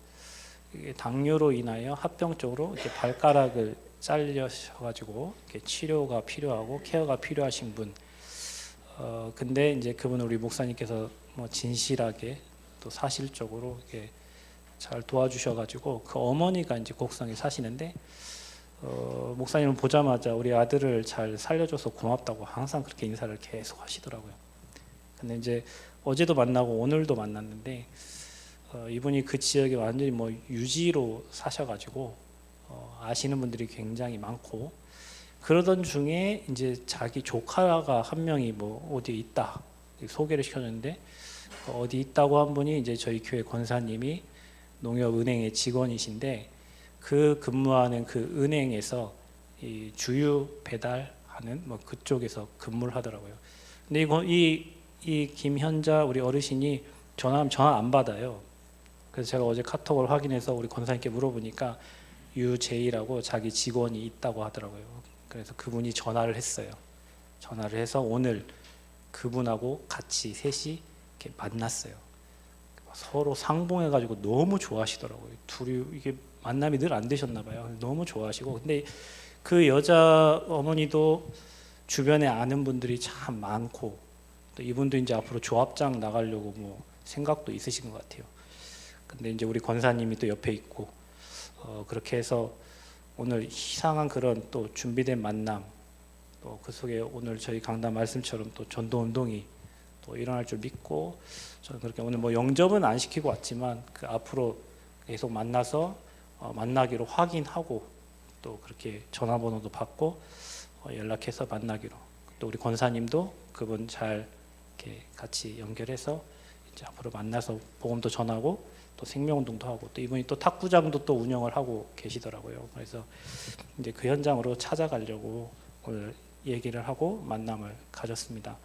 당뇨로 인하여 합병증으로 이렇게 발가락을 잘려셔가지고 이렇게 치료가 필요하고 케어가 필요하신 분. 근데 이제 그분을 우리 목사님께서 뭐 진실하게 또 사실적으로 이렇게 잘 도와주셔가지고 그 어머니가 이제 곡성에 사시는데 목사님을 보자마자 우리 아들을 잘 살려줘서 고맙다고 항상 그렇게 인사를 계속 하시더라고요. 근데 이제 어제도 만나고 오늘도 만났는데 이분이 그 지역에 완전히 뭐 유지로 사셔가지고 아시는 분들이 굉장히 많고, 그러던 중에 이제 자기 조카가 한 명이 뭐 어디에 있다 소개를 시켜줬는데, 어디 있다고 한 분이 이제 저희 교회 권사님이 농협은행의 직원이신데, 그 근무하는 그 은행에서 이 주유 배달하는 뭐 그쪽에서 근무를 하더라고요. 근데 이 김현자 우리 어르신이 전화하면 전화 안 받아요. 그래서 제가 어제 카톡을 확인해서 우리 권사님께 물어보니까 유제이라고 자기 직원이 있다고 하더라고요. 그래서 그분이 전화를 했어요. 전화를 해서 오늘 그분하고 같이 셋이 이렇게 만났어요. 서로 상봉해가지고 너무 좋아하시더라고요. 둘이 이게 만남이 늘 안 되셨나 봐요. 너무 좋아하시고, 근데 그 여자 어머니도 주변에 아는 분들이 참 많고, 또 이분도 이제 앞으로 조합장 나가려고 뭐 생각도 있으신 것 같아요. 근데 이제 우리 권사님이 또 옆에 있고, 그렇게 해서 오늘 이상한 그런 또 준비된 만남, 또 그 속에 오늘 저희 강단 말씀처럼 또 전도 운동이 또 일어날 줄 믿고, 저는 그렇게 오늘 뭐 영접은 안 시키고 왔지만 그 앞으로 계속 만나서 만나기로 확인하고, 또 그렇게 전화번호도 받고 연락해서 만나기로, 또 우리 권사님도 그분 잘 이렇게 같이 연결해서 이제 앞으로 만나서 복음도 전하고 또 생명운동도 하고, 또 이분이 또 탁구장도 또 운영을 하고 계시더라고요. 그래서 이제 그 현장으로 찾아가려고 오늘 얘기를 하고 만남을 가졌습니다.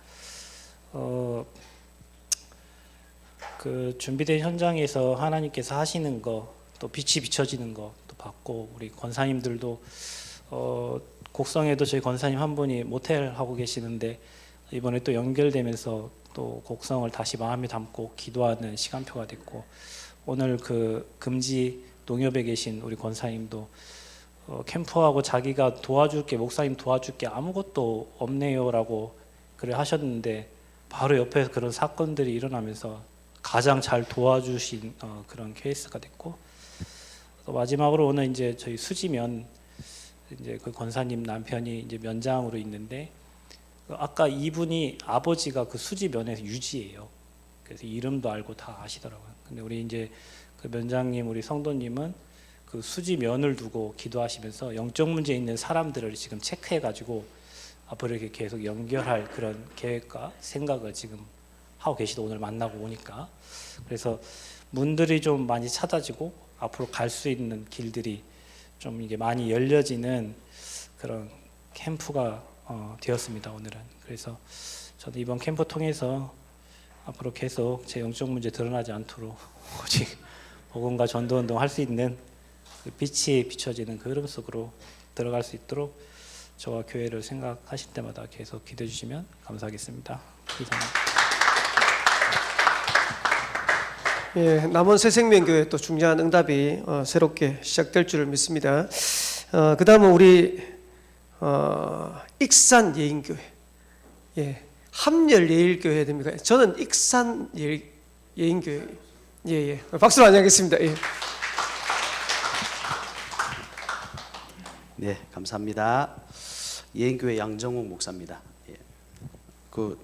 그 준비된 현장에서 하나님께서 하시는 거, 또 빛이 비춰지는 거 또 봤고, 우리 권사님들도 곡성에도 저희 권사님 한 분이 모텔 하고 계시는데 이번에 또 연결되면서 또 곡성을 다시 마음에 담고 기도하는 시간표가 됐고, 오늘 그 금지 농협에 계신 우리 권사님도 캠프하고 자기가 도와줄게, 목사님 도와줄게 아무것도 없네요라고 그래 하셨는데, 바로 옆에서 그런 사건들이 일어나면서 가장 잘 도와주신 그런 케이스가 됐고, 또 마지막으로 오늘 이제 저희 수지면 이제 그 권사님 남편이 이제 면장으로 있는데, 아까 이분이 아버지가 그 수지면에서 유지예요. 그래서 이름도 알고 다 아시더라고요. 근데 우리 이제 그 면장님 우리 성도님은 그 수지면을 두고 기도하시면서 영적 문제 있는 사람들을 지금 체크해가지고 앞으로 이렇게 계속 연결할 그런 계획과 생각을 지금 하고 계시다. 오늘 만나고 오니까. 그래서 문들이 좀 많이 찾아지고 앞으로 갈 수 있는 길들이 좀 이게 많이 열려지는 그런 캠프가 되었습니다. 오늘은. 그래서 저는 이번 캠프 통해서 앞으로 계속 제 영적 문제 드러나지 않도록 오직 복음과 전도 운동 할 수 있는 그 빛이 비춰지는 그 흐름 속으로 들어갈 수 있도록 저와 교회를 생각하실 때마다 계속 기도해 주시면 감사하겠습니다. 이상입니다. 예, 남원 새생명교회 또 중요한 응답이 새롭게 시작될 줄을 믿습니다. 그 다음은 우리 익산 예인교회, 예, 함열 예일교회 됩니까? 저는 익산 예인교회, 예, 박수로 안녕하겠습니다. 예. 네, 감사합니다. 예인교회 양정욱 목사입니다. 예. 그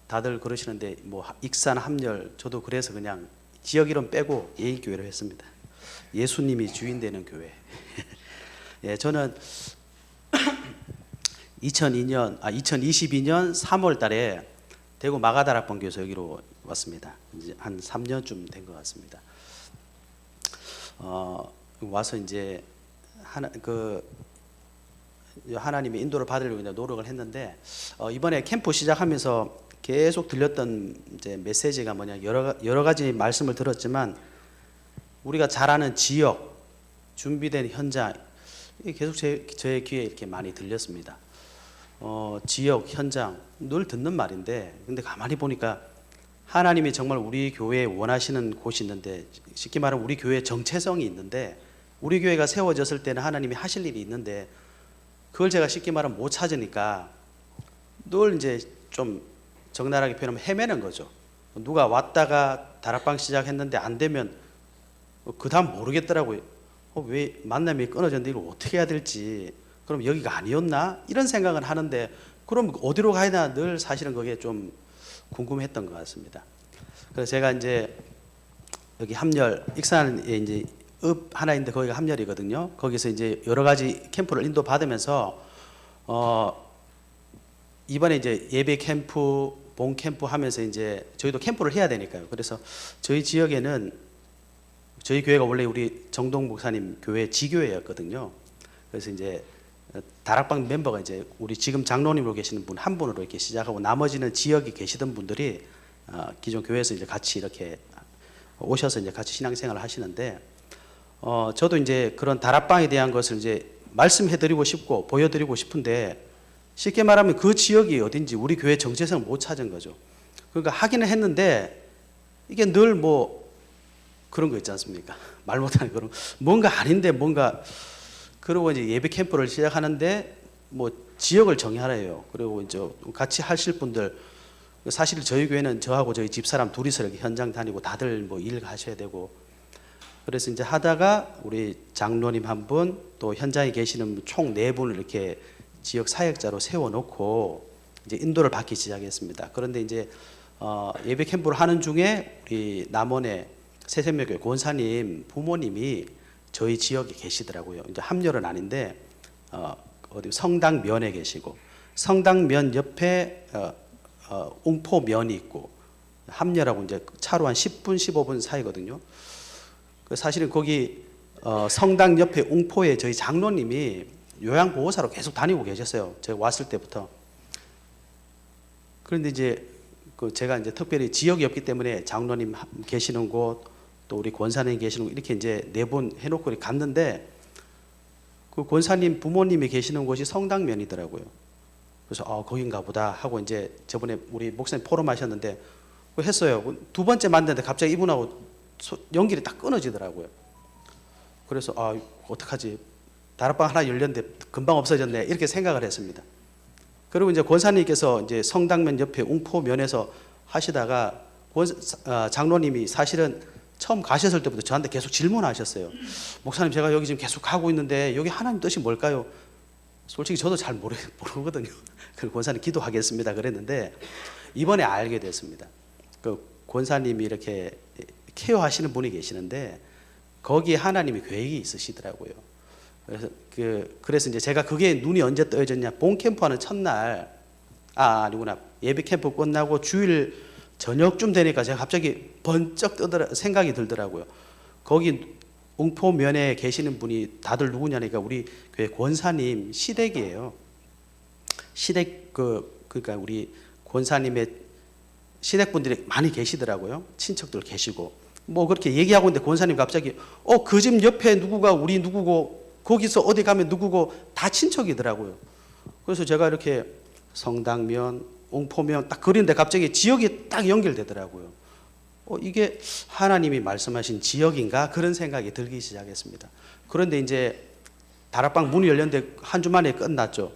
다들 그러시는데 뭐 익산 함열, 저도 그래서 그냥 지역 이름 빼고 예인교회로 했습니다. 예수님이 주인 되는 교회. 예, 저는 2022년 3월 달에 대구 마가다락본교에서 여기로 왔습니다. 이제 한 3년쯤 된 것 같습니다. 와서 이제 하나님의 인도를 받으려고 이제 노력을 했는데, 이번에 캠프 시작하면서 계속 들렸던 이제 메시지가 뭐냐, 여러 가지 말씀을 들었지만 우리가 잘 아는 지역, 준비된 현장, 이게 계속 저의 귀에 이렇게 많이 들렸습니다. 지역, 현장 늘 듣는 말인데, 근데 가만히 보니까 하나님이 정말 우리 교회에 원하시는 곳이 있는데, 쉽게 말하면 우리 교회의 정체성이 있는데, 우리 교회가 세워졌을 때는 하나님이 하실 일이 있는데 그걸 제가 쉽게 말하면 못 찾으니까 늘 이제 좀 적나라하게 표현하면 헤매는 거죠. 누가 왔다가 다락방 시작했는데 안 되면 그 다음 모르겠더라고요. 왜 만남이 끊어졌는데 이걸 어떻게 해야 될지, 그럼 여기가 아니었나? 이런 생각을 하는데, 그럼 어디로 가야 되나 늘 사실은 그게 좀 궁금했던 것 같습니다. 그래서 제가 이제 여기 함열 익산에 이제 읍 하나 있는데 거기가 함열이거든요. 거기서 이제 여러 가지 캠프를 인도 받으면서 이번에 이제 예배 캠프, 본 캠프 하면서 이제 저희도 캠프를 해야 되니까요. 그래서 저희 지역에는 저희 교회가 원래 우리 정동 목사님 교회 지교회였거든요. 그래서 이제 다락방 멤버가 이제 우리 지금 장로님으로 계시는 분 한 분으로 이렇게 시작하고 나머지는 지역에 계시던 분들이 기존 교회에서 이제 같이 이렇게 오셔서 이제 같이 신앙생활을 하시는데 저도 이제 그런 다락방에 대한 것을 이제 말씀해드리고 싶고 보여드리고 싶은데 쉽게 말하면 그 지역이 어딘지 우리 교회 정체성을 못 찾은 거죠. 그러니까 하기는 했는데 이게 늘 뭐 그런 거 있지 않습니까? 말 못하는 그런 뭔가 아닌데 뭔가 그리고 이제 예배 캠프를 시작하는데 뭐 지역을 정하래요. 그리고 이제 같이 하실 분들 사실 저희 교회는 저하고 저희 집사람 둘이서 이렇게 현장 다니고 다들 뭐 일 가셔야 되고 그래서 이제 하다가 우리 장로님 한 분 또 현장에 계시는 총 4분을 이렇게 지역 사역자로 세워놓고 이제 인도를 받기 시작했습니다. 그런데 이제 예배 캠프를 하는 중에 우리 남원의 새생명교회 권사님 부모님이 저희 지역에 계시더라고요. 이제 함열은 아닌데 어디 성당면에 계시고 성당면 옆에 웅포면이 있고 함열하고 이제 차로 한 10분 15분 사이거든요. 사실은 거기 성당 옆에 웅포에 저희 장로님이 요양보호사로 계속 다니고 계셨어요. 제가 왔을 때부터. 그런데 이제 제가 이제 특별히 지역이 없기 때문에 장로님 계시는 곳, 또 우리 권사님 계시는 곳 이렇게 이제 4분 해놓고 갔는데 그 권사님 부모님이 계시는 곳이 성당면이더라고요. 그래서 거긴가 보다 하고 이제 저번에 우리 목사님 포럼하셨는데 했어요. 2번째 만났는데 갑자기 이분하고 연결이 딱 끊어지더라고요. 그래서 어떡하지? 다락방 하나 열렸는데 금방 없어졌네 이렇게 생각을 했습니다. 그리고 이제 권사님께서 이제 성당면 옆에 웅포면에서 하시다가 장로님이 사실은 처음 가셨을 때부터 저한테 계속 질문하셨어요. 목사님 제가 여기 지금 계속 가고 있는데 여기 하나님 뜻이 뭘까요? 솔직히 저도 잘 모르거든요. 그래서 권사님 기도하겠습니다 그랬는데 이번에 알게 됐습니다. 그 권사님이 이렇게 케어하시는 분이 계시는데 거기에 하나님이 계획이 있으시더라고요. 그래서 이제 제가 그게 눈이 언제 떠져냐 본 캠프하는 첫날 아니구나 예배 캠프 끝나고 주일 저녁쯤 되니까 제가 갑자기 번쩍 생각이 들더라고요. 거기 웅포면에 계시는 분이 다들 누구냐니까 우리 교회 권사님 시댁이에요. 시댁 그러니까 우리 권사님의 시댁분들이 많이 계시더라고요. 친척들 계시고 뭐 그렇게 얘기하고 있는데 권사님 갑자기 그 집 옆에 누구가 우리 누구고 거기서 어디 가면 누구고 다 친척이더라고요. 그래서 제가 이렇게 성당면, 웅포면 딱 그리는데 갑자기 지역이 딱 연결되더라고요. 이게 하나님이 말씀하신 지역인가 그런 생각이 들기 시작했습니다. 그런데 이제 다락방 문이 열렸는데 한 주 만에 끝났죠.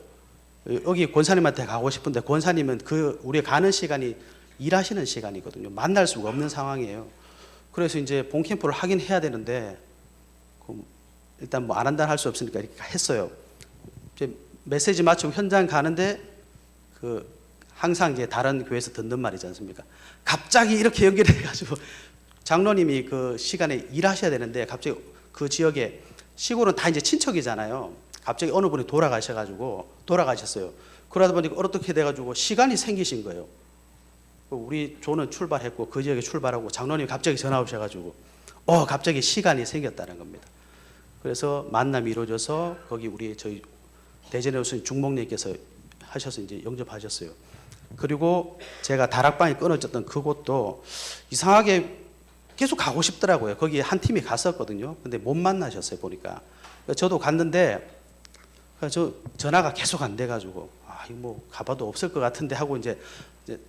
여기 권사님한테 가고 싶은데 권사님은 우리가 가는 시간이 일하시는 시간이거든요. 만날 수가 없는 상황이에요. 그래서 이제 본 캠프를 하긴 해야 되는데 일단 뭐 안 한다 할 수 없으니까 이렇게 했어요. 이제 메시지 마치고 현장 가는데 항상 이제 다른 교회에서 듣는 말이지 않습니까? 갑자기 이렇게 연결해가지고 장로님이 그 시간에 일하셔야 되는데 갑자기 그 지역에 시골은 다 이제 친척이잖아요. 갑자기 어느 분이 돌아가셨어요. 그러다 보니까 어떻게 돼가지고 시간이 생기신 거예요. 우리 조는 출발했고 그 지역에 출발하고 장로님이 갑자기 전화 오셔가지고 갑자기 시간이 생겼다는 겁니다. 그래서 만남이 이루어져서 거기 저희 대전에 오신 중목님께서 하셔서 이제 영접하셨어요. 그리고 제가 다락방이 끊어졌던 그곳도 이상하게 계속 가고 싶더라고요. 거기 한 팀이 갔었거든요. 근데 못 만나셨어요 보니까. 저도 갔는데 저 전화가 계속 안 돼가지고 이거 뭐 가봐도 없을 것 같은데 하고 이제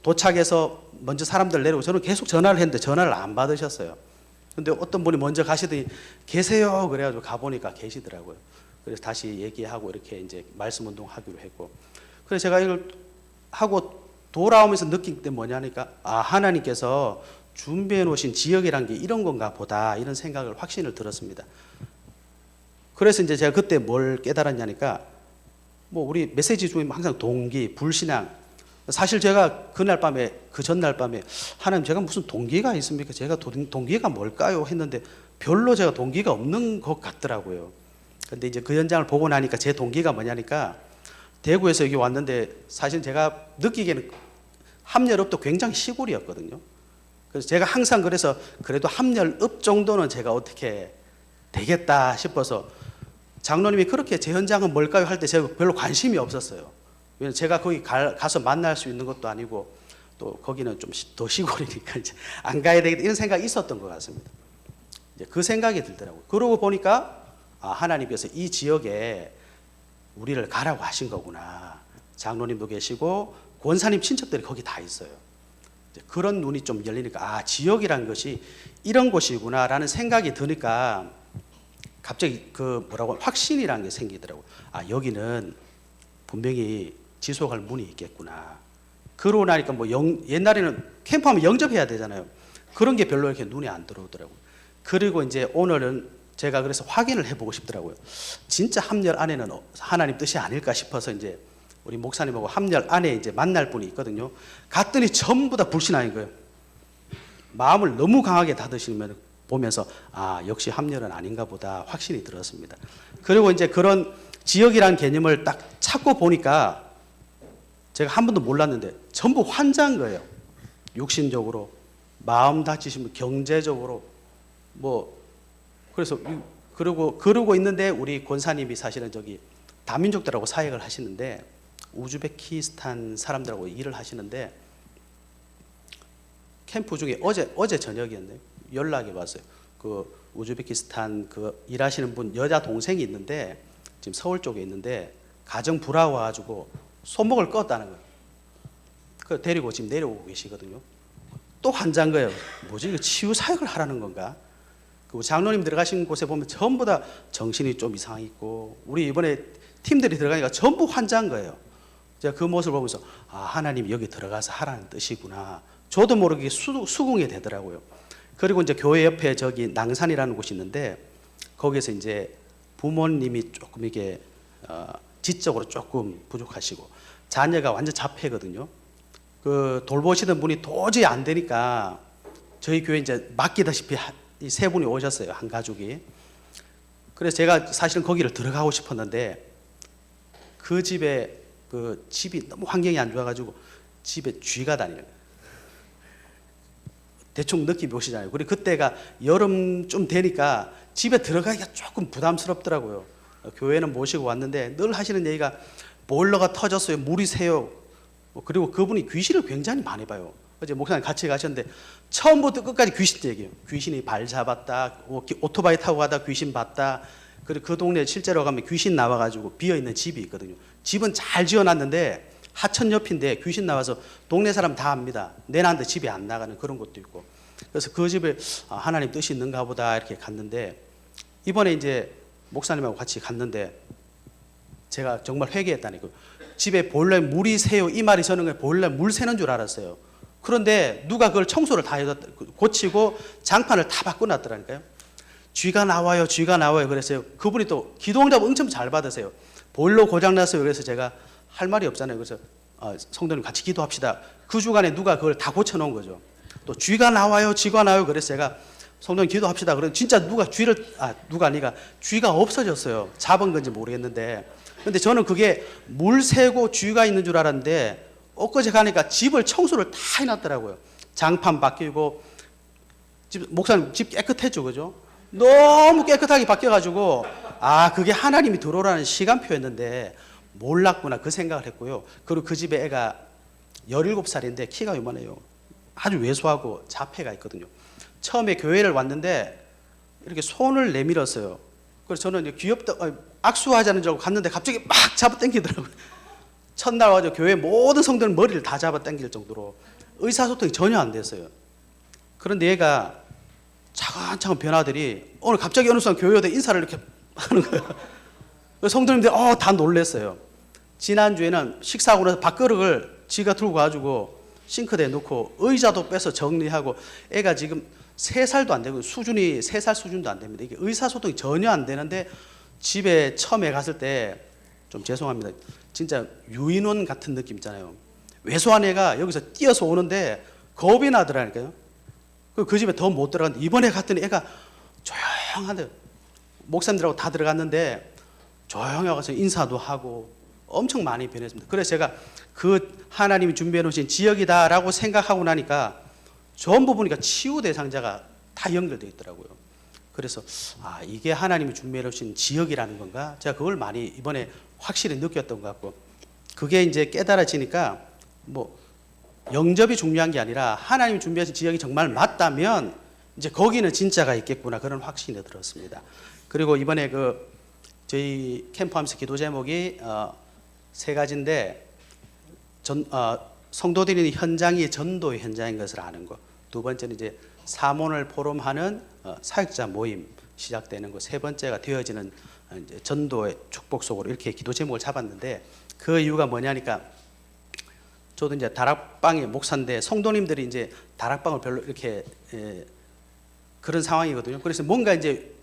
도착해서 먼저 사람들 내리고 저는 계속 전화를 했는데 전화를 안 받으셨어요. 근데 어떤 분이 먼저 가시더니 계세요 그래가지고 가보니까 계시더라고요. 그래서 다시 얘기하고 이렇게 이제 말씀 운동하기로 했고 그래서 제가 이걸 하고 돌아오면서 느낀 게 뭐냐니까 하나님께서 준비해 놓으신 지역이란 게 이런 건가 보다 이런 생각을 확신을 들었습니다. 그래서 이제 제가 그때 뭘 깨달았냐니까 뭐 우리 메시지 중에 항상 동기, 불신앙 사실 제가 그날 밤에 그 전날 밤에 하나님 제가 무슨 동기가 있습니까? 제가 동기가 뭘까요? 했는데 별로 제가 동기가 없는 것 같더라고요. 근데 이제 그 현장을 보고 나니까 제 동기가 뭐냐니까 대구에서 여기 왔는데 사실 제가 느끼기에는 함열읍도 굉장히 시골이었거든요. 그래서 제가 항상 그래서 그래도 함열읍 정도는 제가 어떻게 되겠다 싶어서 장로님이 그렇게 제 현장은 뭘까요? 할 때 제가 별로 관심이 없었어요. 왜냐면 제가 거기 가서 만날 수 있는 것도 아니고 또 거기는 좀 더 시골이니까 이제 안 가야 되겠다 이런 생각이 있었던 것 같습니다. 이제 그 생각이 들더라고요. 그러고 보니까 하나님께서 이 지역에 우리를 가라고 하신 거구나. 장로님도 계시고 권사님 친척들이 거기 다 있어요. 이제 그런 눈이 좀 열리니까 지역이라는 것이 이런 곳이구나라는 생각이 드니까 갑자기 그 확신이라는 게 생기더라고요. 여기는 분명히 지속할 문이 있겠구나. 그러고 나니까 옛날에는 캠프하면 영접해야 되잖아요. 그런 게 별로 이렇게 눈에 안 들어오더라고요. 그리고 이제 오늘은 제가 그래서 확인을 해보고 싶더라고요. 진짜 함열 안에는 하나님 뜻이 아닐까 싶어서 이제 우리 목사님하고 함열 안에 이제 만날 분이 있거든요. 갔더니 전부 다 불신앙인 거예요. 마음을 너무 강하게 닫으시면 보면서 역시 함열은 아닌가 보다 확신이 들었습니다. 그리고 이제 그런 지역이라는 개념을 딱 찾고 보니까 제가 한 번도 몰랐는데 전부 환자인 거예요. 육신적으로, 마음 다치시면 경제적으로 그래서 그러고 있는데 우리 권사님이 사실은 저기 다민족들하고 사역을 하시는데 우즈베키스탄 사람들하고 일을 하시는데 캠프 중에 어제 저녁이었네요. 연락이 왔어요. 그 우즈베키스탄 그 일하시는 분 여자 동생이 있는데 지금 서울 쪽에 있는데 가정 불화 와가지고 손목을 껐다는 거예요. 그 데리고 지금 내려오고 계시거든요. 또 환자인 거예요. 뭐지 이거 치유 사역을 하라는 건가? 그 장로님 들어가신 곳에 보면 전부 다 정신이 좀 이상 있고 우리 이번에 팀들이 들어가니까 전부 환자인 거예요. 제가 그 모습을 보면서 하나님이 여기 들어가서 하라는 뜻이구나. 저도 모르게 수긍이 되더라고요. 그리고 이제 교회 옆에 저기 낭산이라는 곳이 있는데 거기서 이제 부모님이 조금 이게 지적으로 조금 부족하시고 자녀가 완전 자폐거든요. 그 돌보시던 분이 도저히 안 되니까 저희 교회 이제 맡기다시피 이 세 분이 오셨어요. 한 가족이. 그래서 제가 사실은 거기를 들어가고 싶었는데 그 집에 그 집이 너무 환경이 안 좋아가지고 집에 쥐가 다니는 거예요. 대충 느낌이 오시잖아요. 그리고 그때가 여름쯤 되니까 집에 들어가기가 조금 부담스럽더라고요. 교회는 모시고 왔는데 늘 하시는 얘기가 보일러가 터졌어요. 물이 새요. 그리고 그분이 귀신을 굉장히 많이 봐요. 어제 목사님 같이 가셨는데 처음부터 끝까지 귀신 얘기예요. 귀신이 발 잡았다. 오토바이 타고 가다 귀신 봤다. 그리고 그 동네에 실제로 가면 귀신 나와가지고 비어있는 집이 있거든요. 집은 잘 지어놨는데 하천 옆인데 귀신 나와서 동네 사람 다 압니다. 내놨는데 집에 안 나가는 그런 것도 있고. 그래서 그 집에 하나님 뜻이 있는가 보다 이렇게 갔는데 이번에 이제 목사님하고 같이 갔는데 제가 정말 회개했다니까요. 집에 보일러에 물이 새요 이 말이 저는 그냥 보일러에 물 새는 줄 알았어요. 그런데 누가 그걸 청소를 다 해서 고치고 장판을 다 바꿔놨더라니까요. 쥐가 나와요, 쥐가 나와요. 그랬어요. 그분이 또 기도응답 엄청 잘 받으세요. 보일러 고장났어요. 그래서 제가 할 말이 없잖아요. 그래서 성도님 같이 기도합시다. 그 주간에 누가 그걸 다 고쳐놓은 거죠. 또 쥐가 나와요, 쥐가 나와요. 그래서 제가 성도님 기도합시다. 그래서 진짜 누가 쥐가 없어졌어요. 잡은 건지 모르겠는데. 근데 저는 그게 물 새고 쥐가 있는 줄 알았는데 엊그제 가니까 집을 청소를 다 해놨더라고요. 장판 바뀌고 목사님 집 깨끗했죠, 그죠? 너무 깨끗하게 바뀌어가지고 그게 하나님이 들어오라는 시간표였는데 몰랐구나 그 생각을 했고요. 그리고 그 집에 애가 17살인데 키가 요만해요. 아주 왜소하고 자폐가 있거든요. 처음에 교회를 왔는데 이렇게 손을 내밀었어요. 그래서 저는 이제 귀엽다 악수하자는 줄 알고 갔는데 갑자기 막 잡아당기더라고요. 첫날 와서 교회 모든 성도들 머리를 다 잡아당길 정도로 의사소통이 전혀 안 됐어요. 그런데 얘가 차근차근 변화들이 오늘 갑자기 어느 순간 교회 오다 인사를 이렇게 하는 거예요. 성도님들이 다 놀랐어요. 지난주에는 식사하고 나서 밥그릇을 지가 들고 가지고 싱크대에 넣고 의자도 빼서 정리하고 애가 지금 3살도 안 되고 수준이 3살 수준도 안 됩니다. 이게 의사소통이 전혀 안 되는데 집에 처음에 갔을 때 좀 죄송합니다. 진짜 유인원 같은 느낌 있잖아요. 외소한 애가 여기서 뛰어서 오는데 겁이 나더라니까요. 그 집에 더 못 들어갔는데 이번에 갔더니 애가 조용한데 목사님들하고 다 들어갔는데 조용히 와서 인사도 하고 엄청 많이 변했습니다. 그래서 제가 그 하나님이 준비해 놓으신 지역이다라고 생각하고 나니까 전부 보니까 치유 대상자가 다 연결되어 있더라고요. 그래서 이게 하나님이 준비해 놓으신 지역이라는 건가? 제가 그걸 많이 이번에 확실히 느꼈던 것 같고, 그게 이제 깨달아지니까 뭐 영접이 중요한 게 아니라 하나님이 준비하신 지역이 정말 맞다면 이제 거기는 진짜가 있겠구나, 그런 확신이 들었습니다. 그리고 이번에 그 저희 캠프하면서 기도 제목이 세 가지인데 성도들이 현장이 전도의 현장인 것을 아는 것, 두 번째는 이제 사모를 포럼하는 사역자 모임 시작되는 것, 세 번째가 되어지는 이제 전도의 축복 속으로, 이렇게 기도 제목을 잡았는데 그 이유가 뭐냐니까, 저도 이제 다락방의 목사인데 성도님들이 이제 다락방을 별로 이렇게 그런 상황이거든요. 그래서 뭔가 이제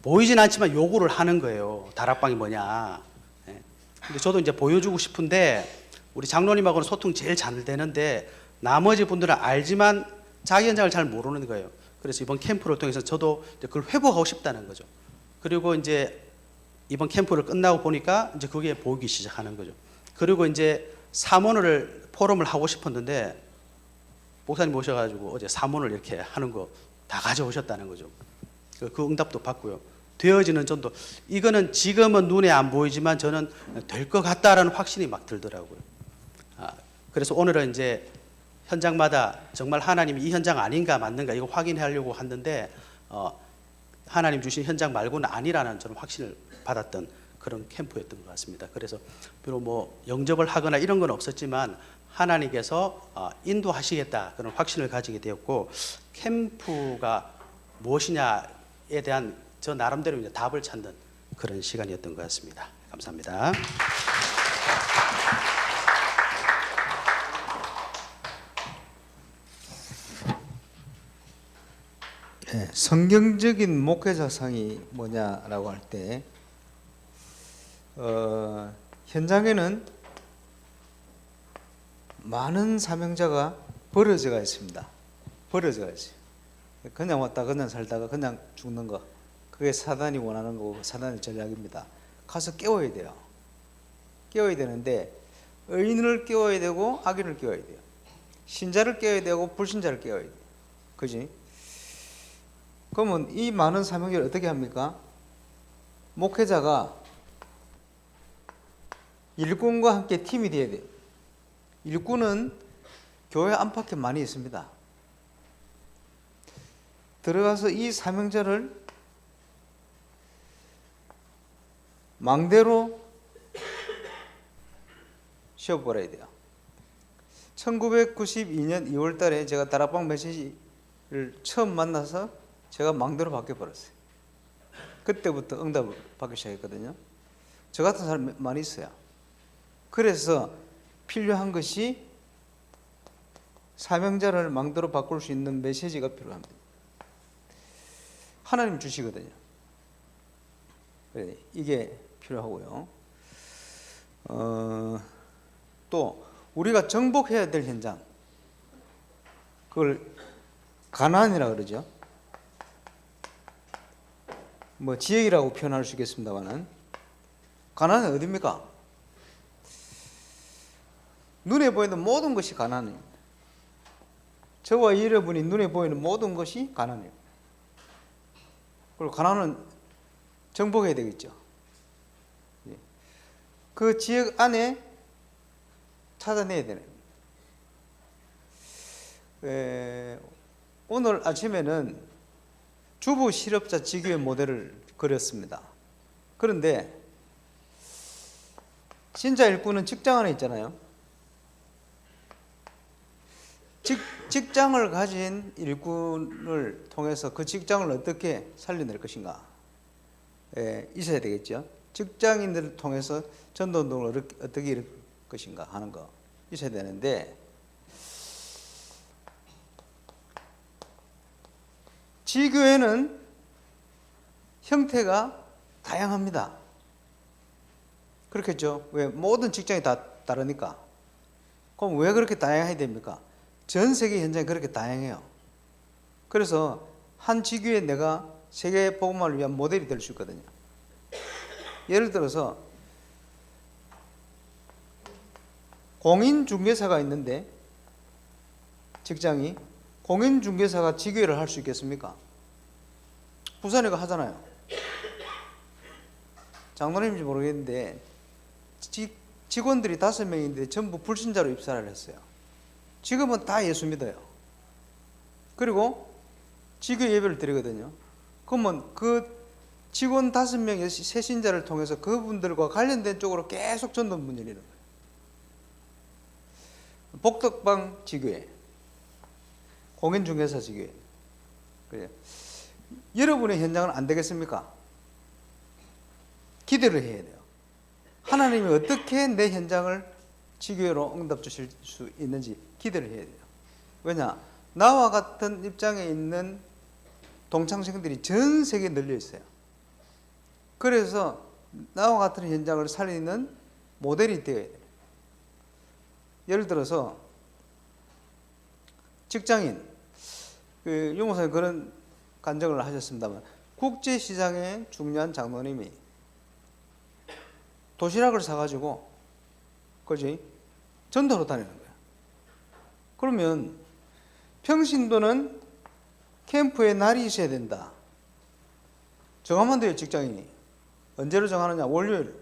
보이진 않지만 요구를 하는 거예요. 다락방이 뭐냐. 근데 저도 이제 보여주고 싶은데 우리 장로님하고는 소통이 제일 잘 되는데 나머지 분들은 알지만 자기 현장을 잘 모르는 거예요. 그래서 이번 캠프를 통해서 저도 이제 그걸 회복하고 싶다는 거죠. 그리고 이제 이번 캠프를 끝나고 보니까 이제 그게 보이기 시작하는 거죠. 그리고 이제 사모를 포럼을 하고 싶었는데 목사님 오셔가지고 어제 사모를 이렇게 하는 거 다 가져오셨다는 거죠. 그 응답도 받고요. 되어지는 전도, 이거는 지금은 눈에 안 보이지만 저는 될 것 같다라는 확신이 막 들더라고요. 그래서 오늘은 이제 현장마다 정말 하나님이 이 현장 아닌가 맞는가 이거 확인하려고 하는데 하나님 주신 현장 말고는 아니라는 저는 확신을 받았던 그런 캠프였던 것 같습니다. 그래서 비록 뭐 영접을 하거나 이런 건 없었지만 하나님께서 인도하시겠다 그런 확신을 가지게 되었고, 캠프가 무엇이냐에 대한 저 나름대로 이제 답을 찾는 그런 시간이었던 것 같습니다. 감사합니다. 네, 성경적인 목회자상이 뭐냐라고 할 때 현장에는 많은 사명자가 버려져가 있습니다. 버려져가 있어요. 그냥 왔다 그냥 살다가 그냥 죽는 거, 그게 사단이 원하는 거고 사단의 전략입니다. 가서 깨워야 돼요. 깨워야 되는데 의인을 깨워야 되고 악인을 깨워야 돼요. 신자를 깨워야 되고 불신자를 깨워야 돼요. 그지? 그러면 이 많은 사명자를 어떻게 합니까? 목회자가 일꾼과 함께 팀이 돼야 돼요. 일꾼은 교회 안팎에 많이 있습니다. 들어가서 이 사명자를 망대로 씌워버려야 돼요. 1992년 2월 달에 제가 다락방 메시지를 처음 만나서 제가 망대로 바뀌어버렸어요. 그때부터 응답을 받기 시작했거든요. 저 같은 사람 많이 있어요. 그래서 필요한 것이 사명자를 망대로 바꿀 수 있는 메시지가 필요합니다. 하나님 주시거든요. 이게 필요하고요. 또 우리가 정복해야 될 현장, 그걸 가나안이라 그러죠. 뭐 지역이라고 표현할 수 있겠습니다만은 가나안은 어디입니까? 눈에 보이는 모든 것이 가나안입니다. 저와 여러분이 눈에 보이는 모든 것이 가나안입니다. 그리고 가나안은 정복해야 되겠죠. 그 지역 안에 찾아내야 되는. 오늘 아침에는 주부 실업자 지교회 모델을 그렸습니다. 그런데 신자 일꾼은 직장 안에 있잖아요. 직장을 가진 일꾼을 통해서 그 직장을 어떻게 살려낼 것인가 있어야 되겠죠. 직장인들을 통해서 전도운동을 어떻게 이룰 것인가 하는 거 있어야 되는데, 지교회는 형태가 다양합니다. 그렇겠죠. 왜? 모든 직장이 다 다르니까. 그럼 왜 그렇게 다양해야 됩니까? 전 세계 현장이 그렇게 다양해요. 그래서 한 지구에 내가 세계 복음화를 위한 모델이 될 수 있거든요. 예를 들어서 공인중개사가 있는데 직장이 공인중개사가 지교회를 할 수 있겠습니까? 부산에가 하잖아요. 장로님인지 모르겠는데 직원들이 5명인데 전부 불신자로 입사를 했어요. 지금은 다 예수 믿어요. 그리고 지교 예배를 드리거든요. 그러면 그 직원 5명의 새신자를 통해서 그분들과 관련된 쪽으로 계속 전도문이 열리는 거예요. 복덕방 지교회, 공인중개사 지교회. 그래요. 여러분의 현장은 안 되겠습니까? 기대를 해야 돼요. 하나님이 어떻게 내 현장을 지교회로 응답 주실 수 있는지 기대를 해야 돼요. 왜냐? 나와 같은 입장에 있는 동창생들이 전 세계에 널려 있어요. 그래서 나와 같은 현장을 살리는 모델이 되어야 돼요. 예를 들어서 직장인, 유 목사님 그런 간증을 하셨습니다만 국제시장의 중요한 장로님이 도시락을 사가지고 그지 전도로 다니는 거예요. 그러면 평신도는 캠프에 날이 있어야 된다. 정하면 돼요. 직장인이 언제로 정하느냐? 월요일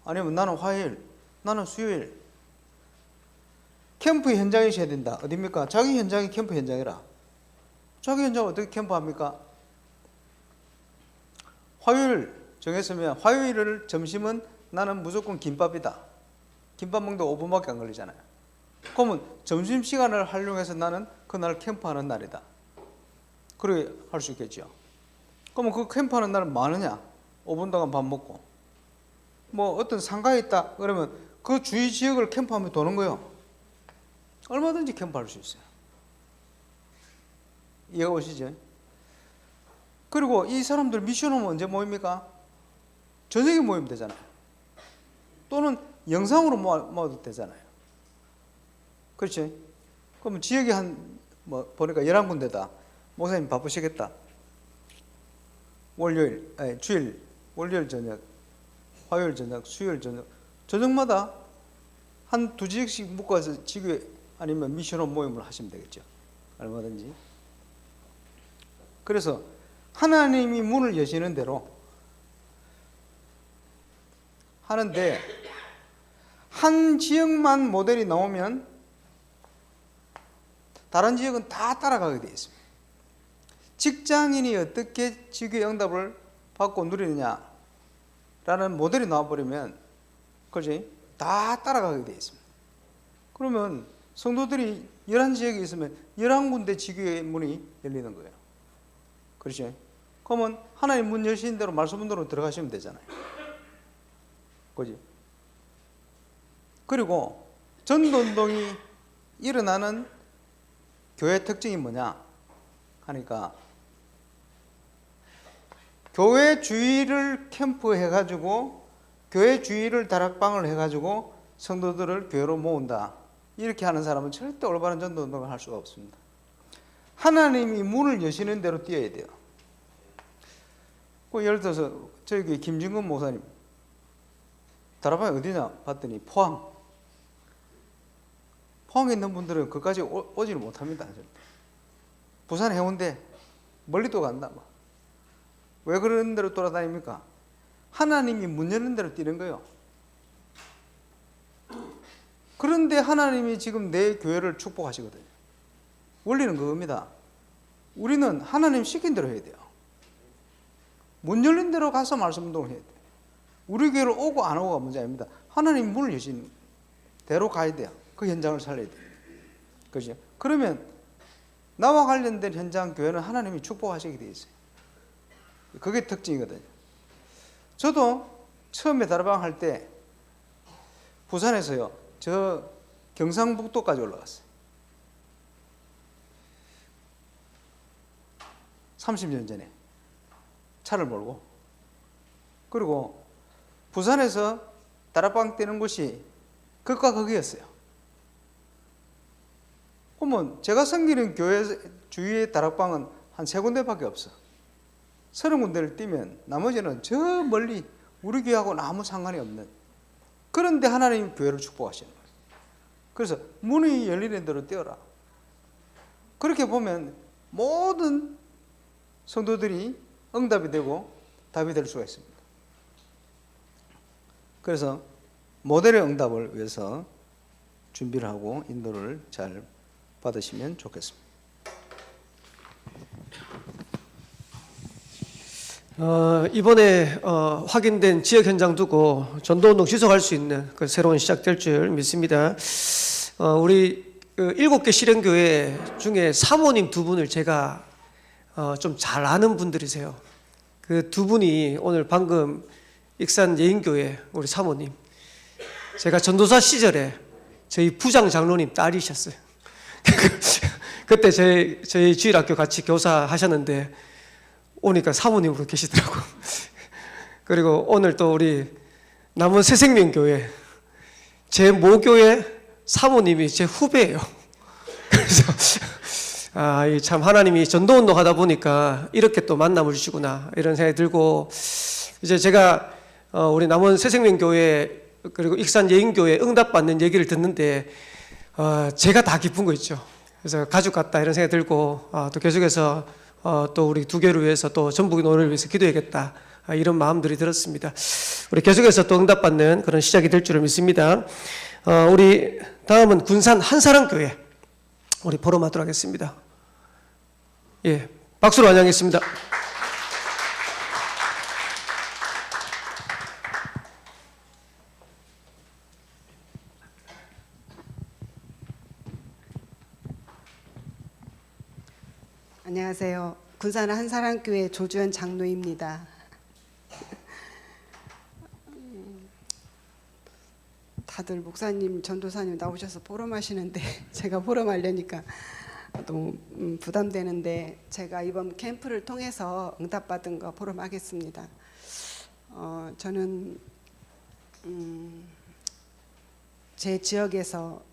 아니면 나는 화요일, 나는 수요일. 캠프 현장에 있어야 된다. 어디입니까? 자기 현장이 캠프 현장이라. 자기 현장 어떻게 캠프합니까? 화요일 정했으면 화요일을 점심은 나는 무조건 김밥이다. 김밥 먹는데 5분밖에 안 걸리잖아요. 그러면 점심시간을 활용해서 나는 그날 캠프하는 날이다. 그렇게 할 수 있겠죠. 그러면 그 캠프하는 날은 많으냐? 5분 동안 밥 먹고. 뭐 어떤 상가에 있다. 그러면 그 주위 지역을 캠프하면 도는 거예요. 얼마든지 캠프할 수 있어요. 이해가 오시죠? 그리고 이 사람들 미션홈은 언제 모입니까? 저녁에 모이면 되잖아요. 또는 영상으로 모아도 되잖아요. 그렇지? 그러면 지역이 보니까 11군데다. 목사님 바쁘시겠다. 주일, 월요일 저녁, 화요일 저녁, 수요일 저녁. 저녁마다 한 2지역씩 묶어서 지교회 아니면 미션홈 모임을 하시면 되겠죠. 얼마든지. 그래서 하나님이 문을 여시는 대로 하는데 한 지역만 모델이 나오면 다른 지역은 다 따라가게 되어 있습니다. 직장인이 어떻게 지교회 응답을 받고 누리느냐라는 모델이 나와버리면 그렇지? 다 따라가게 되어 있습니다. 그러면 성도들이 11지역에 있으면 11군데 지교회 문이 열리는 거예요. 그렇죠? 그러면 하나님 문 여신 대로 말씀 문으로 들어가시면 되잖아요. 그지? 그리고 전도운동이 일어나는 교회 특징이 뭐냐 하니까 교회 주위를 캠프 해가지고 교회 주위를 다락방을 해가지고 성도들을 교회로 모은다. 이렇게 하는 사람은 절대 올바른 전도운동을 할 수가 없습니다. 하나님이 문을 여시는 대로 뛰어야 돼요. 예를 들어서 저기 김진근 목사님 다락방이 어디냐 봤더니 포항에 있는 분들은 그까지 오지를 못합니다. 부산 해운대 멀리 또 간다. 왜 그런 대로 돌아다닙니까? 하나님이 문 여는 대로 뛰는 거예요. 그런데 하나님이 지금 내 교회를 축복하시거든요. 원리는 그겁니다. 우리는 하나님 시킨 대로 해야 돼요. 문 열린 대로 가서 말씀 운동을 해야 돼요. 우리 교회로 오고 안 오고가 문제 아닙니다. 하나님 문을 여신 대로 가야 돼요. 그 현장을 살려야 돼요. 그죠? 그러면 나와 관련된 현장 교회는 하나님이 축복하시게 되어 있어요. 그게 특징이거든요. 저도 처음에 다락방 할 때 부산에서요. 저 경상북도까지 올라갔어요. 30년 전에 차를 몰고. 그리고 부산에서 다락방 뛰는 곳이 극과 극이었어요. 보면 제가 섬기는 교회 주위의 다락방은 한 3군데밖에 없어. 30군데를 뛰면 나머지는 저 멀리 우리 교회하고는 아무 상관이 없는, 그런데 하나님 교회를 축복하시는 거예요. 그래서 문이 열리는 대로 뛰어라. 그렇게 보면 모든 성도들이 응답이 되고 답이 될 수가 있습니다. 그래서 모델의 응답을 위해서 준비를 하고 인도를 잘 받으시면 좋겠습니다. 이번에 확인된 지역 현장 두고 전도운동 지속할 수 있는 그 새로운 시작될 줄 믿습니다. 우리 7개 실행교회 중에 사모님 2분을 제가 좀 잘 아는 분들이세요. 그 2분이 오늘 방금 익산 예인교회 우리 사모님, 제가 전도사 시절에 저희 부장 장로님 딸이셨어요. 그때 저희 주일학교 같이 교사하셨는데 오니까 사모님으로 계시더라고. 그리고 오늘 또 우리 남원 새생명교회 제 모교회 사모님이 제 후배예요. 그래서 참 하나님이 전도운동 하다 보니까 이렇게 또 만남을 주시구나 이런 생각이 들고, 이제 제가 우리 남원 새생명교회 그리고 익산 예인교회 응답받는 얘기를 듣는데 제가 다 기쁜 거 있죠. 그래서 가족 같다 이런 생각이 들고, 또 계속해서 또 우리 두 교회를 위해서 또 전북의 노래를 위해서 기도해야겠다 이런 마음들이 들었습니다. 우리 계속해서 또 응답받는 그런 시작이 될 줄을 믿습니다. 우리 다음은 군산 한사랑교회 우리 포럼하도록 하겠습니다. 예, 박수로 환영하겠습니다. 안녕하세요. 군산 한사랑교회 조주연 장로입니다. 다들 목사님, 전도사님 나오셔서 포럼하시는데 제가 포럼하려니까 너무 부담되는데, 제가 이번 캠프를 통해서 응답받은 거 포럼하겠습니다. 저는 제 지역에서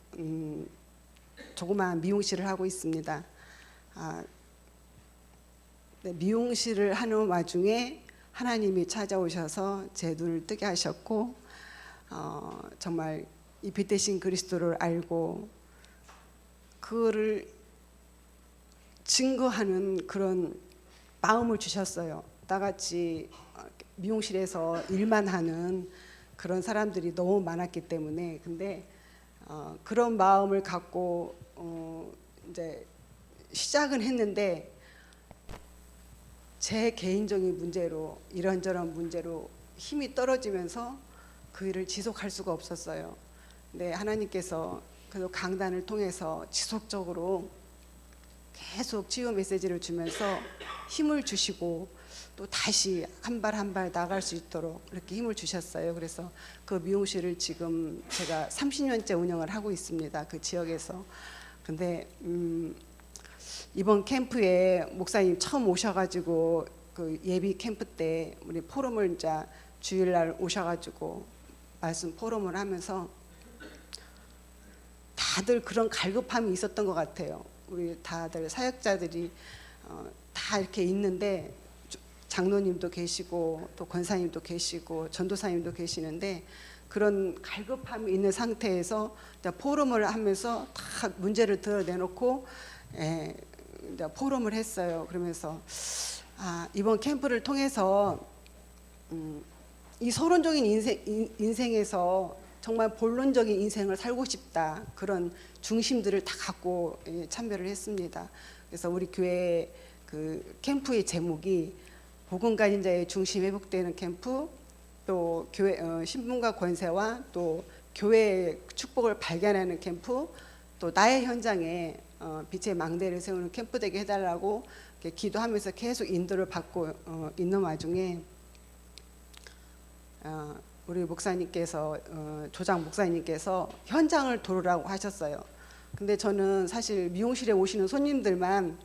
조그마한 미용실을 하고 있습니다. 네, 미용실을 하는 와중에 하나님이 찾아오셔서 제 눈을 뜨게 하셨고, 정말 이 빛 대신 그리스도를 알고 그거를 증거하는 그런 마음을 주셨어요. 나같이 미용실에서 일만 하는 그런 사람들이 너무 많았기 때문에. 근데 그런 마음을 갖고 이제 시작은 했는데, 제 개인적인 문제로 이런저런 문제로 힘이 떨어지면서 그 일을 지속할 수가 없었어요. 근데 하나님께서 그래도 강단을 통해서 지속적으로 계속 치유 메시지를 주면서 힘을 주시고, 또 다시 한 발 한 발 나갈 수 있도록 이렇게 힘을 주셨어요. 그래서 그 미용실을 지금 제가 30년째 운영을 하고 있습니다. 그 지역에서. 근데 이번 캠프에 목사님 처음 오셔가지고 그 예비 캠프 때 우리 포럼을 이제 주일날 오셔가지고 말씀 포럼을 하면서 다들 그런 갈급함이 있었던 것 같아요. 우리 다들 사역자들이 다 이렇게 있는데, 장로님도 계시고 또 권사님도 계시고 전도사님도 계시는데, 그런 갈급함이 있는 상태에서 포럼을 하면서 다 문제를 드러내놓고 포럼을 했어요. 그러면서 이번 캠프를 통해서 이 서론적인 인생에서 정말 본론적인 인생을 살고 싶다, 그런 중심들을 다 갖고 참여를 했습니다. 그래서 우리 교회 그 캠프의 제목이 복음 가진 자의 중심 회복되는 캠프, 또 교회 신분과 권세와 또 교회의 축복을 발견하는 캠프, 또 나의 현장에 빛의 망대를 세우는 캠프 되게 해달라고 기도하면서 계속 인도를 받고 있는 와중에 우리 목사님께서 조장 목사님께서 현장을 돌으라고 하셨어요. 근데 저는 사실 미용실에 오시는 손님들만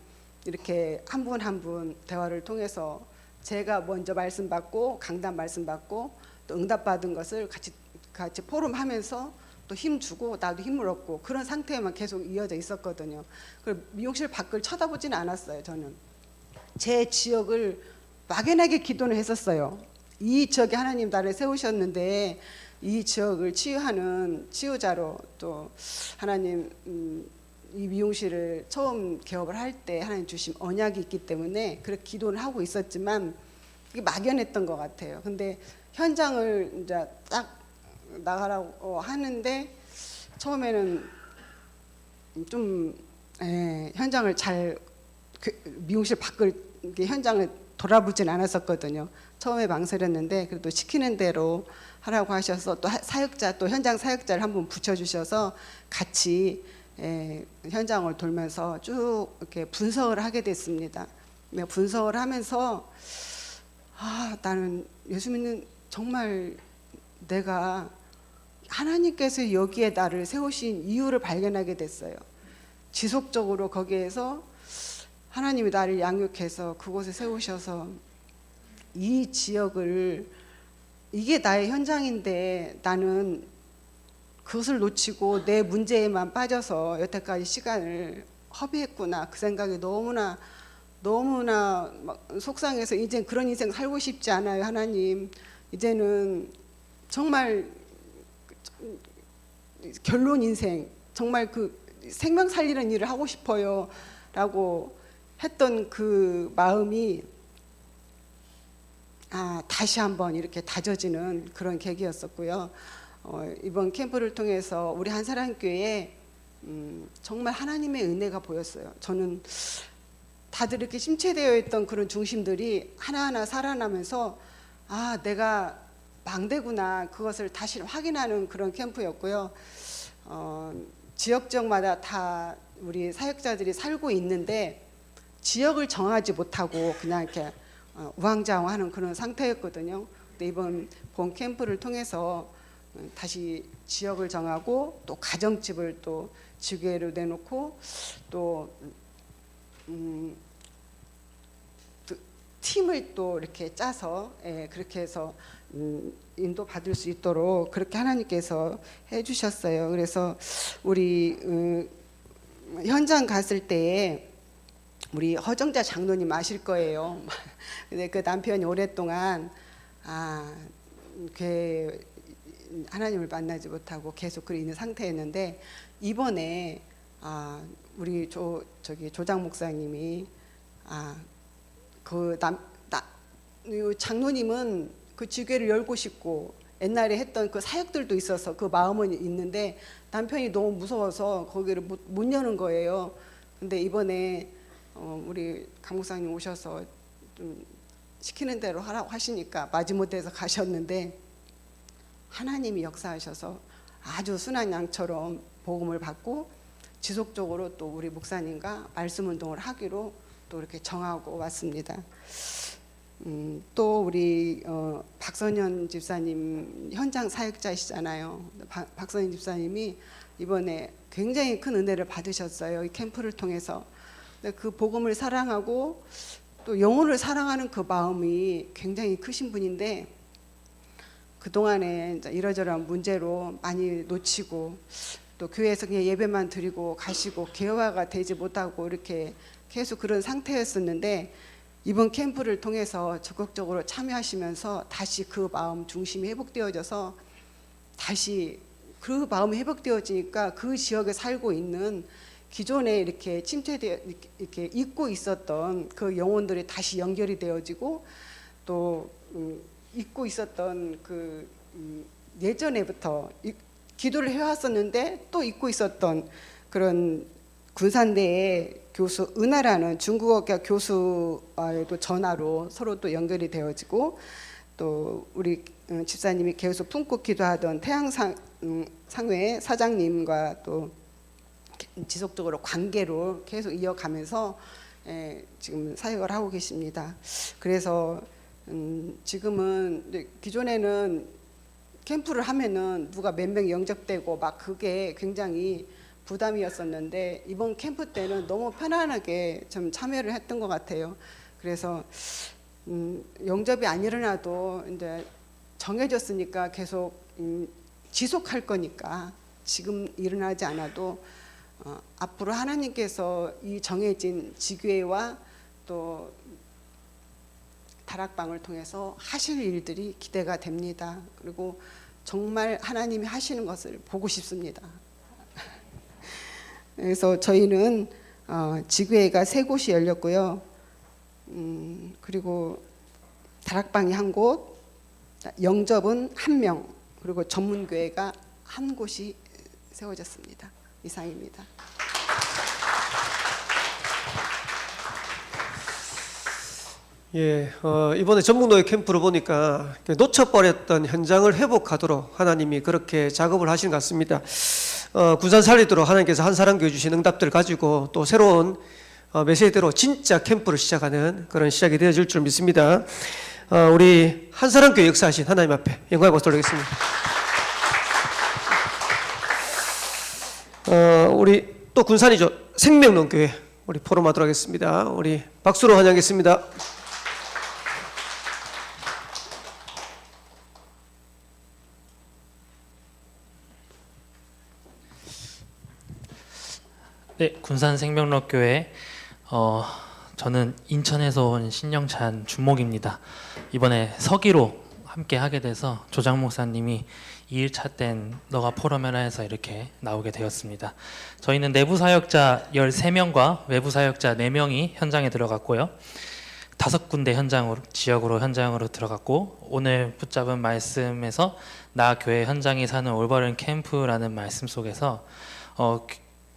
이렇게 한 분 한 분 대화를 통해서 제가 먼저 말씀 받고 강단 말씀 받고 또 응답 받은 것을 같이 포럼하면서 또 힘 주고 나도 힘을 얻고 그런 상태에만 계속 이어져 있었거든요. 그 미용실 밖을 쳐다보지는 않았어요. 저는 제 지역을 막연하게 기도는 했었어요. 이 지역에 하나님 나를 세우셨는데 이 지역을 치유하는 치유자로 또 하나님 이 미용실을 처음 개업을 할 때 하나님 주신 언약이 있기 때문에 그렇게 기도를 하고 있었지만 이게 막연했던 것 같아요. 근데 현장을 이제 딱 나가라고 하는데 처음에는 좀 현장을 잘 미용실 밖을 현장을 돌아보진 않았었거든요. 처음에 망설였는데 그래도 시키는 대로 하라고 하셔서 또 사역자 또 현장 사역자를 한 분 붙여주셔서 같이 현장을 돌면서 쭉 이렇게 분석을 하게 됐습니다. 분석을 하면서 나는 예수 믿는 정말 내가 하나님께서 여기에 나를 세우신 이유를 발견하게 됐어요. 지속적으로 거기에서 하나님이 나를 양육해서 그곳에 세우셔서 이 지역을 이게 나의 현장인데 나는 그것을 놓치고 내 문제에만 빠져서 여태까지 시간을 허비했구나. 그 생각이 너무나 막 속상해서 이제 그런 인생 살고 싶지 않아요. 하나님 이제는 정말 결론 인생 정말 그 생명 살리는 일을 하고 싶어요 라고 했던 그 마음이 다시 한번 이렇게 다져지는 그런 계기였었고요. 이번 캠프를 통해서 우리 한사랑교회에 정말 하나님의 은혜가 보였어요. 저는 다들 이렇게 심취되어 있던 그런 중심들이 하나하나 살아나면서 내가 망대구나 그것을 다시 확인하는 그런 캠프였고요. 지역마다 다 우리 사역자들이 살고 있는데 지역을 정하지 못하고 그냥 이렇게 우왕좌왕하는 그런 상태였거든요. 근데 이번 본 캠프를 통해서 다시 지역을 정하고 또 가정집을 또 지교회로 내놓고 또 팀을 또 이렇게 짜서 그렇게 해서 인도 받을 수 있도록 그렇게 하나님께서 해주셨어요. 그래서 우리 현장 갔을 때에 우리 허정자 장로님 아실 거예요. 근데 그 남편이 오랫동안 교회 하나님을 만나지 못하고 계속 그리 있는 상태였는데 이번에 우리 조장 목사님이 장로님은 그 지교회를 열고 싶고 옛날에 했던 그 사역들도 있어서 그 마음은 있는데 남편이 너무 무서워서 거기를 못 여는 거예요. 근데 이번에 우리 강 목사님 오셔서 좀 시키는 대로 하라고 하시니까 마지못해서 가셨는데 하나님이 역사하셔서 아주 순한 양처럼 복음을 받고 지속적으로 또 우리 목사님과 말씀 운동을 하기로 또 이렇게 정하고 왔습니다. 또 우리 박선현 집사님 현장 사역자이시잖아요. 박선현 집사님이 이번에 굉장히 큰 은혜를 받으셨어요. 이 캠프를 통해서. 그 복음을 사랑하고 또 영혼을 사랑하는 그 마음이 굉장히 크신 분인데 그동안에 이러저러한 문제로 많이 놓치고 또 교회에서 그냥 예배만 드리고 가시고 개화가 되지 못하고 이렇게 계속 그런 상태였었는데 이번 캠프를 통해서 적극적으로 참여하시면서 다시 그 마음 중심이 회복되어져서 다시 그 마음이 회복되어지니까 그 지역에 살고 있는 기존에 이렇게 침체되어 이렇게 잊고 있었던 그 영혼들이 다시 연결이 되어지고 또 잊고 있었던 그 예전에부터 기도를 해왔었는데 또 잊고 있었던 그런 군산대의 교수 은하라는 중국어과 교수와도 전화로 서로 또 연결이 되어지고 또 우리 집사님이 계속 품고 기도하던 태양상회 사장님과 또 지속적으로 관계로 계속 이어가면서 지금 사역을 하고 계십니다. 그래서 지금은 기존에는 캠프를 하면은 누가 몇 명 영접되고 막 그게 굉장히 부담이었었는데 이번 캠프 때는 너무 편안하게 좀 참여를 했던 것 같아요. 그래서 영접이 안 일어나도 이제 정해졌으니까 계속 지속할 거니까 지금 일어나지 않아도 앞으로 하나님께서 이 정해진 지교회와 또 다락방을 통해서 하실 일들이 기대가 됩니다. 그리고 정말 하나님이 하시는 것을 보고 싶습니다. 그래서 저희는 지교회가 3곳이 열렸고요. 그리고 다락방이 1곳, 영접은 1명, 그리고 전문교회가 1곳이 세워졌습니다. 이상입니다. 예, 이번에 전북노예 캠프를 보니까 놓쳐버렸던 현장을 회복하도록 하나님이 그렇게 작업을 하신 것 같습니다. 군산 살리도록 하나님께서 한 사람 교회 주신 응답들을 가지고 또 새로운 메시지대로 진짜 캠프를 시작하는 그런 시작이 되어질 줄 믿습니다. 우리 한 사람 교회 역사하신 하나님 앞에 영광의 박수 올리겠습니다. 우리 또 군산이죠. 생명론 교회 우리 포럼하도록 하겠습니다. 우리 박수로 환영하겠습니다. 네, 군산 생명록교회 저는 인천에서 온 신영찬 주목입니다. 이번에 서기로 함께 하게 돼서 조장 목사님이 2일차 땐 너가 포럼해라 해서 이렇게 나오게 되었습니다. 저희는 내부 사역자 13명과 외부 사역자 4명이 현장에 들어갔고요. 5군데 지역으로 현장으로 들어갔고, 오늘 붙잡은 말씀에서 나 교회 현장에 사는 올바른 캠프라는 말씀 속에서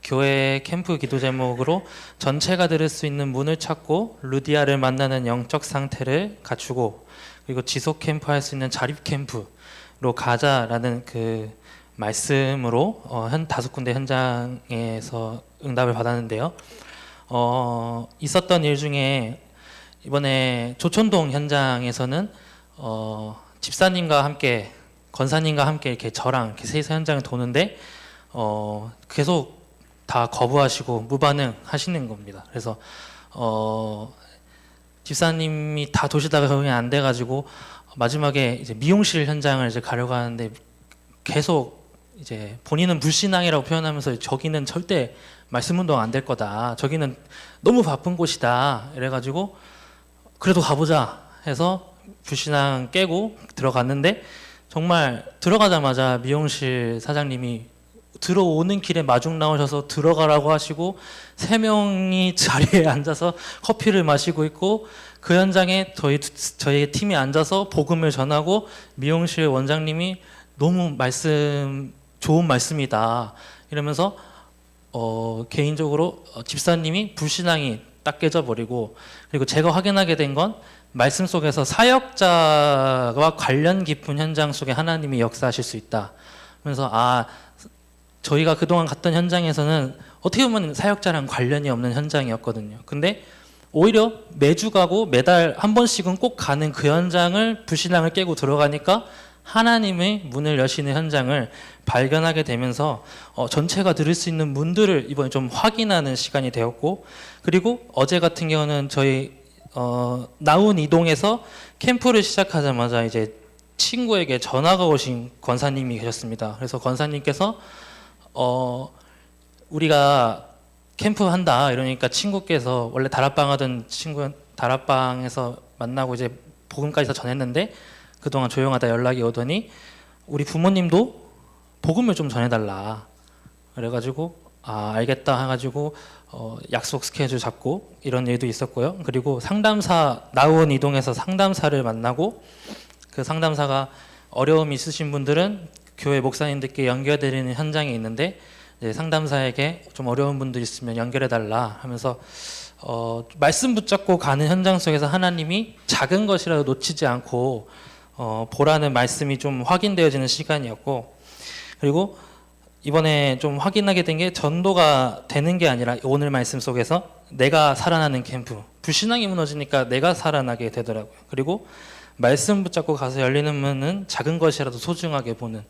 교회 캠프 기도 제목으로 전체가 들을 수 있는 문을 찾고 루디아를 만나는 영적 상태를 갖추고, 그리고 지속 캠프 할 수 있는 자립 캠프로 가자라는 그 말씀으로 5군데 현장에서 응답을 받았는데요. 있었던 일 중에 이번에 조촌동 현장에서는 집사님과 함께, 권사님과 함께 이렇게 저랑 이렇게 셋이서 현장을 도는데 계속 다 거부하시고 무반응 하시는 겁니다. 그래서 집사님이 다 도시다가 그게 안 돼가지고 마지막에 이제 미용실 현장을 이제 가려고 하는데 계속 이제 본인은 불신앙이라고 표현하면서 저기는 절대 말씀 운동 안 될 거다. 저기는 너무 바쁜 곳이다. 이래가지고 그래도 가보자 해서 불신앙 깨고 들어갔는데, 정말 들어가자마자 미용실 사장님이 들어오는 길에 마중 나오셔서 들어가라고 하시고 3명이 자리에 앉아서 커피를 마시고 있고, 그 현장에 저희 팀이 앉아서 복음을 전하고, 미용실 원장님이 너무 좋은 말씀이다 이러면서 개인적으로 집사님이 불신앙이 딱 깨져버리고, 그리고 제가 확인하게 된 건 말씀 속에서 사역자와 관련 깊은 현장 속에 하나님이 역사하실 수 있다. 그래서 저희가 그동안 갔던 현장에서는 어떻게 보면 사역자랑 관련이 없는 현장이었거든요. 근데 오히려 매주 가고 매달 한 번씩은 꼭 가는 그 현장을 불신앙을 깨고 들어가니까 하나님의 문을 여시는 현장을 발견하게 되면서 전체가 들을 수 있는 문들을 이번에 좀 확인하는 시간이 되었고, 그리고 어제 같은 경우는 저희 나운 이동에서 캠프를 시작하자마자 이제 친구에게 전화가 오신 권사님이 계셨습니다. 그래서 권사님께서 우리가 캠프 한다 이러니까 친구께서, 원래 다락방 하던 친구 다락방에서 만나고 이제 복음까지 다 전했는데 그동안 조용하다 연락이 오더니 우리 부모님도 복음을 좀 전해달라. 그래가지고 알겠다 해가지고 약속 스케줄 잡고 이런 일도 있었고요. 그리고 상담사 나우원 이동에서 상담사를 만나고, 그 상담사가 어려움이 있으신 분들은 교회 목사님들께 연결드리는 현장에 있는데, 이제 상담사에게 좀 어려운 분들 있으면 연결해달라 하면서 말씀 붙잡고 가는 현장 속에서 하나님이 작은 것이라도 놓치지 않고 보라는 말씀이 좀 확인되어지는 시간이었고, 그리고 이번에 좀 확인하게 된 게 전도가 되는 게 아니라 오늘 말씀 속에서 내가 살아나는 캠프, 불신앙이 무너지니까 내가 살아나게 되더라고요. 그리고 말씀 붙잡고 가서 열리는 문은 작은 것이라도 소중하게 보는,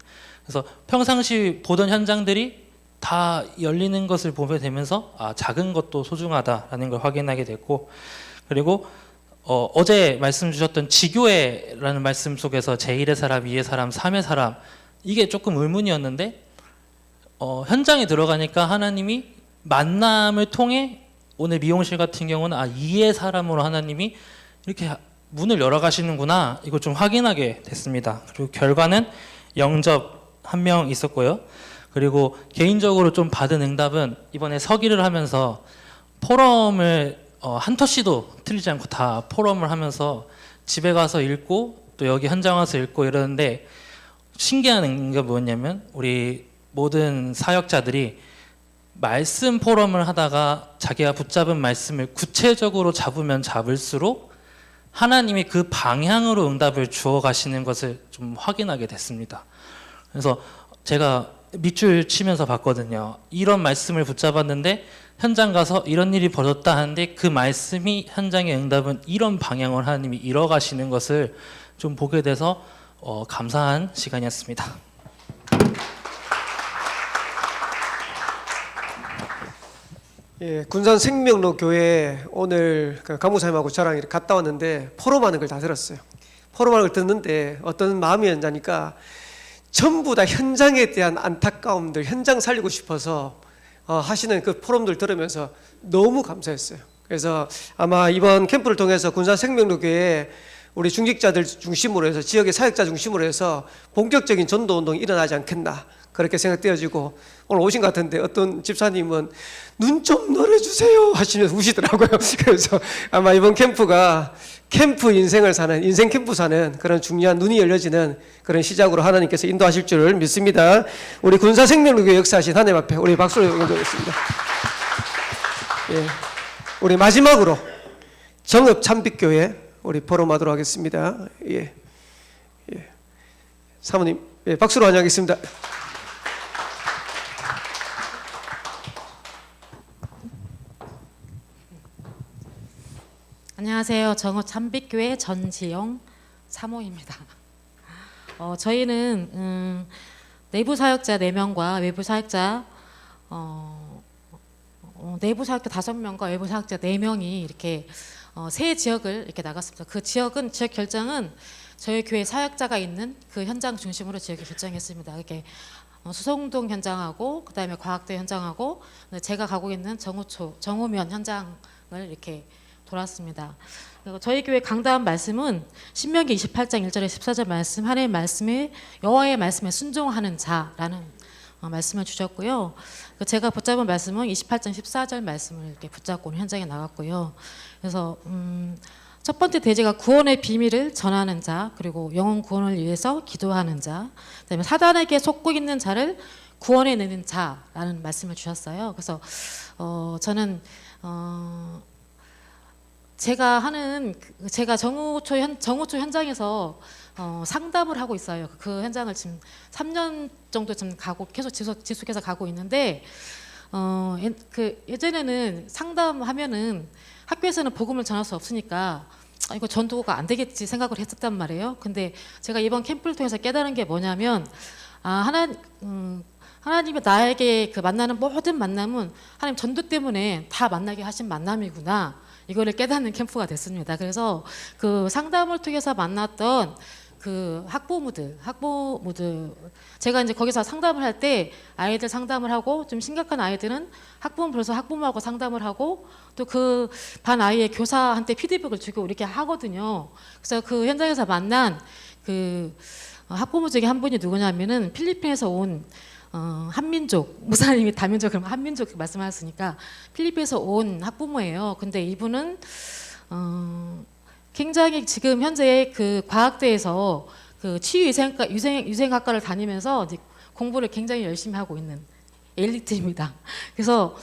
그래서 평상시 보던 현장들이 다 열리는 것을 보게 되면서 작은 것도 소중하다라는 걸 확인하게 됐고, 그리고 어제 말씀 주셨던 지교회라는 말씀 속에서 제1의 사람, 2의 사람, 3의 사람, 이게 조금 의문이었는데 현장에 들어가니까 하나님이 만남을 통해 오늘 미용실 같은 경우는 이의 사람으로 하나님이 이렇게 문을 열어 가시는구나, 이걸 좀 확인하게 됐습니다. 그리고 결과는 영접 1명 있었고요. 그리고 개인적으로 좀 받은 응답은 이번에 서기를 하면서 포럼을 한 터씨도 틀리지 않고 다 포럼을 하면서 집에 가서 읽고 또 여기 현장 와서 읽고 이러는데, 신기한 게 뭐냐면 우리 모든 사역자들이 말씀 포럼을 하다가 자기가 붙잡은 말씀을 구체적으로 잡으면 잡을수록 하나님이 그 방향으로 응답을 주어 가시는 것을 좀 확인하게 됐습니다. 그래서 제가 밑줄 치면서 봤거든요. 이런 말씀을 붙잡았는데 현장 가서 이런 일이 벌어졌다 하는데 그 말씀이 현장의 응답은 이런 방향으로 하나님이 이뤄 가시는 것을 좀 보게 돼서 감사한 시간이었습니다. 예, 군산 생명로 교회 오늘 그 강목사님하고 저랑 이렇게 갔다 왔는데 포럼하는 걸 다 들었어요. 포럼하는 걸 듣는데 어떤 마음이었냐니까 전부 다 현장에 대한 안타까움들, 현장 살리고 싶어서 하시는 그 포럼들 들으면서 너무 감사했어요. 그래서 아마 이번 캠프를 통해서 군산 생명로 교회에 우리 중직자들 중심으로 해서, 지역의 사역자 중심으로 해서 본격적인 전도 운동이 일어나지 않겠나, 그렇게 생각되어지고, 오늘 오신 것 같은데 어떤 집사님은 눈 좀 열어주세요 하시면서 우시더라고요. 그래서 아마 이번 캠프가 캠프 인생을 사는, 인생 캠프 사는 그런 중요한 눈이 열려지는 그런 시작으로 하나님께서 인도하실 줄 믿습니다. 우리 군산 생명로교회 역사하신 하나님 앞에 우리 박수로 영접하겠습니다. 예, 우리 마지막으로 정읍 참빛교회 우리 포럼하도록 하겠습니다. 예, 예. 사모님, 예, 박수로 환영하겠습니다. 안녕하세요. 정읍 참빛교회 전지영 사모입니다. 저희는 내부 사역자 4명과 외부 사역자 내부 사역자 5명과 외부 사역자 4명이 이렇게 세 지역을 이렇게 나갔습니다. 그 지역 결정은 저희 교회 사역자가 있는 그 현장 중심으로 지역을 결정했습니다. 이렇게 수성동 현장하고 그다음에 과학대 현장하고 제가 가고 있는 정우면 현장을 이렇게 돌았습니다. 그리고 저희 교회 강다한 말씀은 신명기 28장 1절에 14절 말씀, 하나님의 말씀에 여호와의 말씀에 순종하는 자라는 말씀을 주셨고요. 제가 붙잡은 말씀은 28장 14절 말씀을 이렇게 붙잡고 현장에 나갔고요. 그래서 첫 번째 대제가 구원의 비밀을 전하는 자, 그리고 영혼 구원을 위해서 기도하는 자, 그다음에 사단에게 속고 있는 자를 구원해내는 자라는 말씀을 주셨어요. 그래서 저는 제가 정우초 현장에서 상담을 하고 있어요. 그 현장을 지금 3년 정도 지금 계속 지속해서 가고 있는데, 예전에는 상담하면은 학교에서는 복음을 전할 수 없으니까 이거 전도가 안 되겠지 생각을 했었단 말이에요. 근데 제가 이번 캠프를 통해서 깨달은 게 뭐냐면, 하나님이 나에게 그 만나는 모든 만남은 하나님 전도 때문에 다 만나게 하신 만남이구나, 이거를 깨닫는 캠프가 됐습니다. 그래서 그 상담을 통해서 만났던 그 학부모들, 제가 이제 거기서 상담을 할 때 아이들 상담을 하고, 좀 심각한 아이들은 학부모 불러서 학부모하고 상담을 하고, 또 그 반 아이의 교사한테 피드백을 주고 이렇게 하거든요. 그래서 그 현장에서 만난 그 학부모 중에 한 분이 누구냐면은 필리핀에서 온 한민족, 목사님이 다민족, 그럼 한민족 말씀하셨으니까 필리핀에서 온 학부모예요. 근데 이분은 굉장히 지금 현재 그 과학대에서 그 치유유생학과를 다니면서 이제 공부를 굉장히 열심히 하고 있는 엘리트입니다. 그래서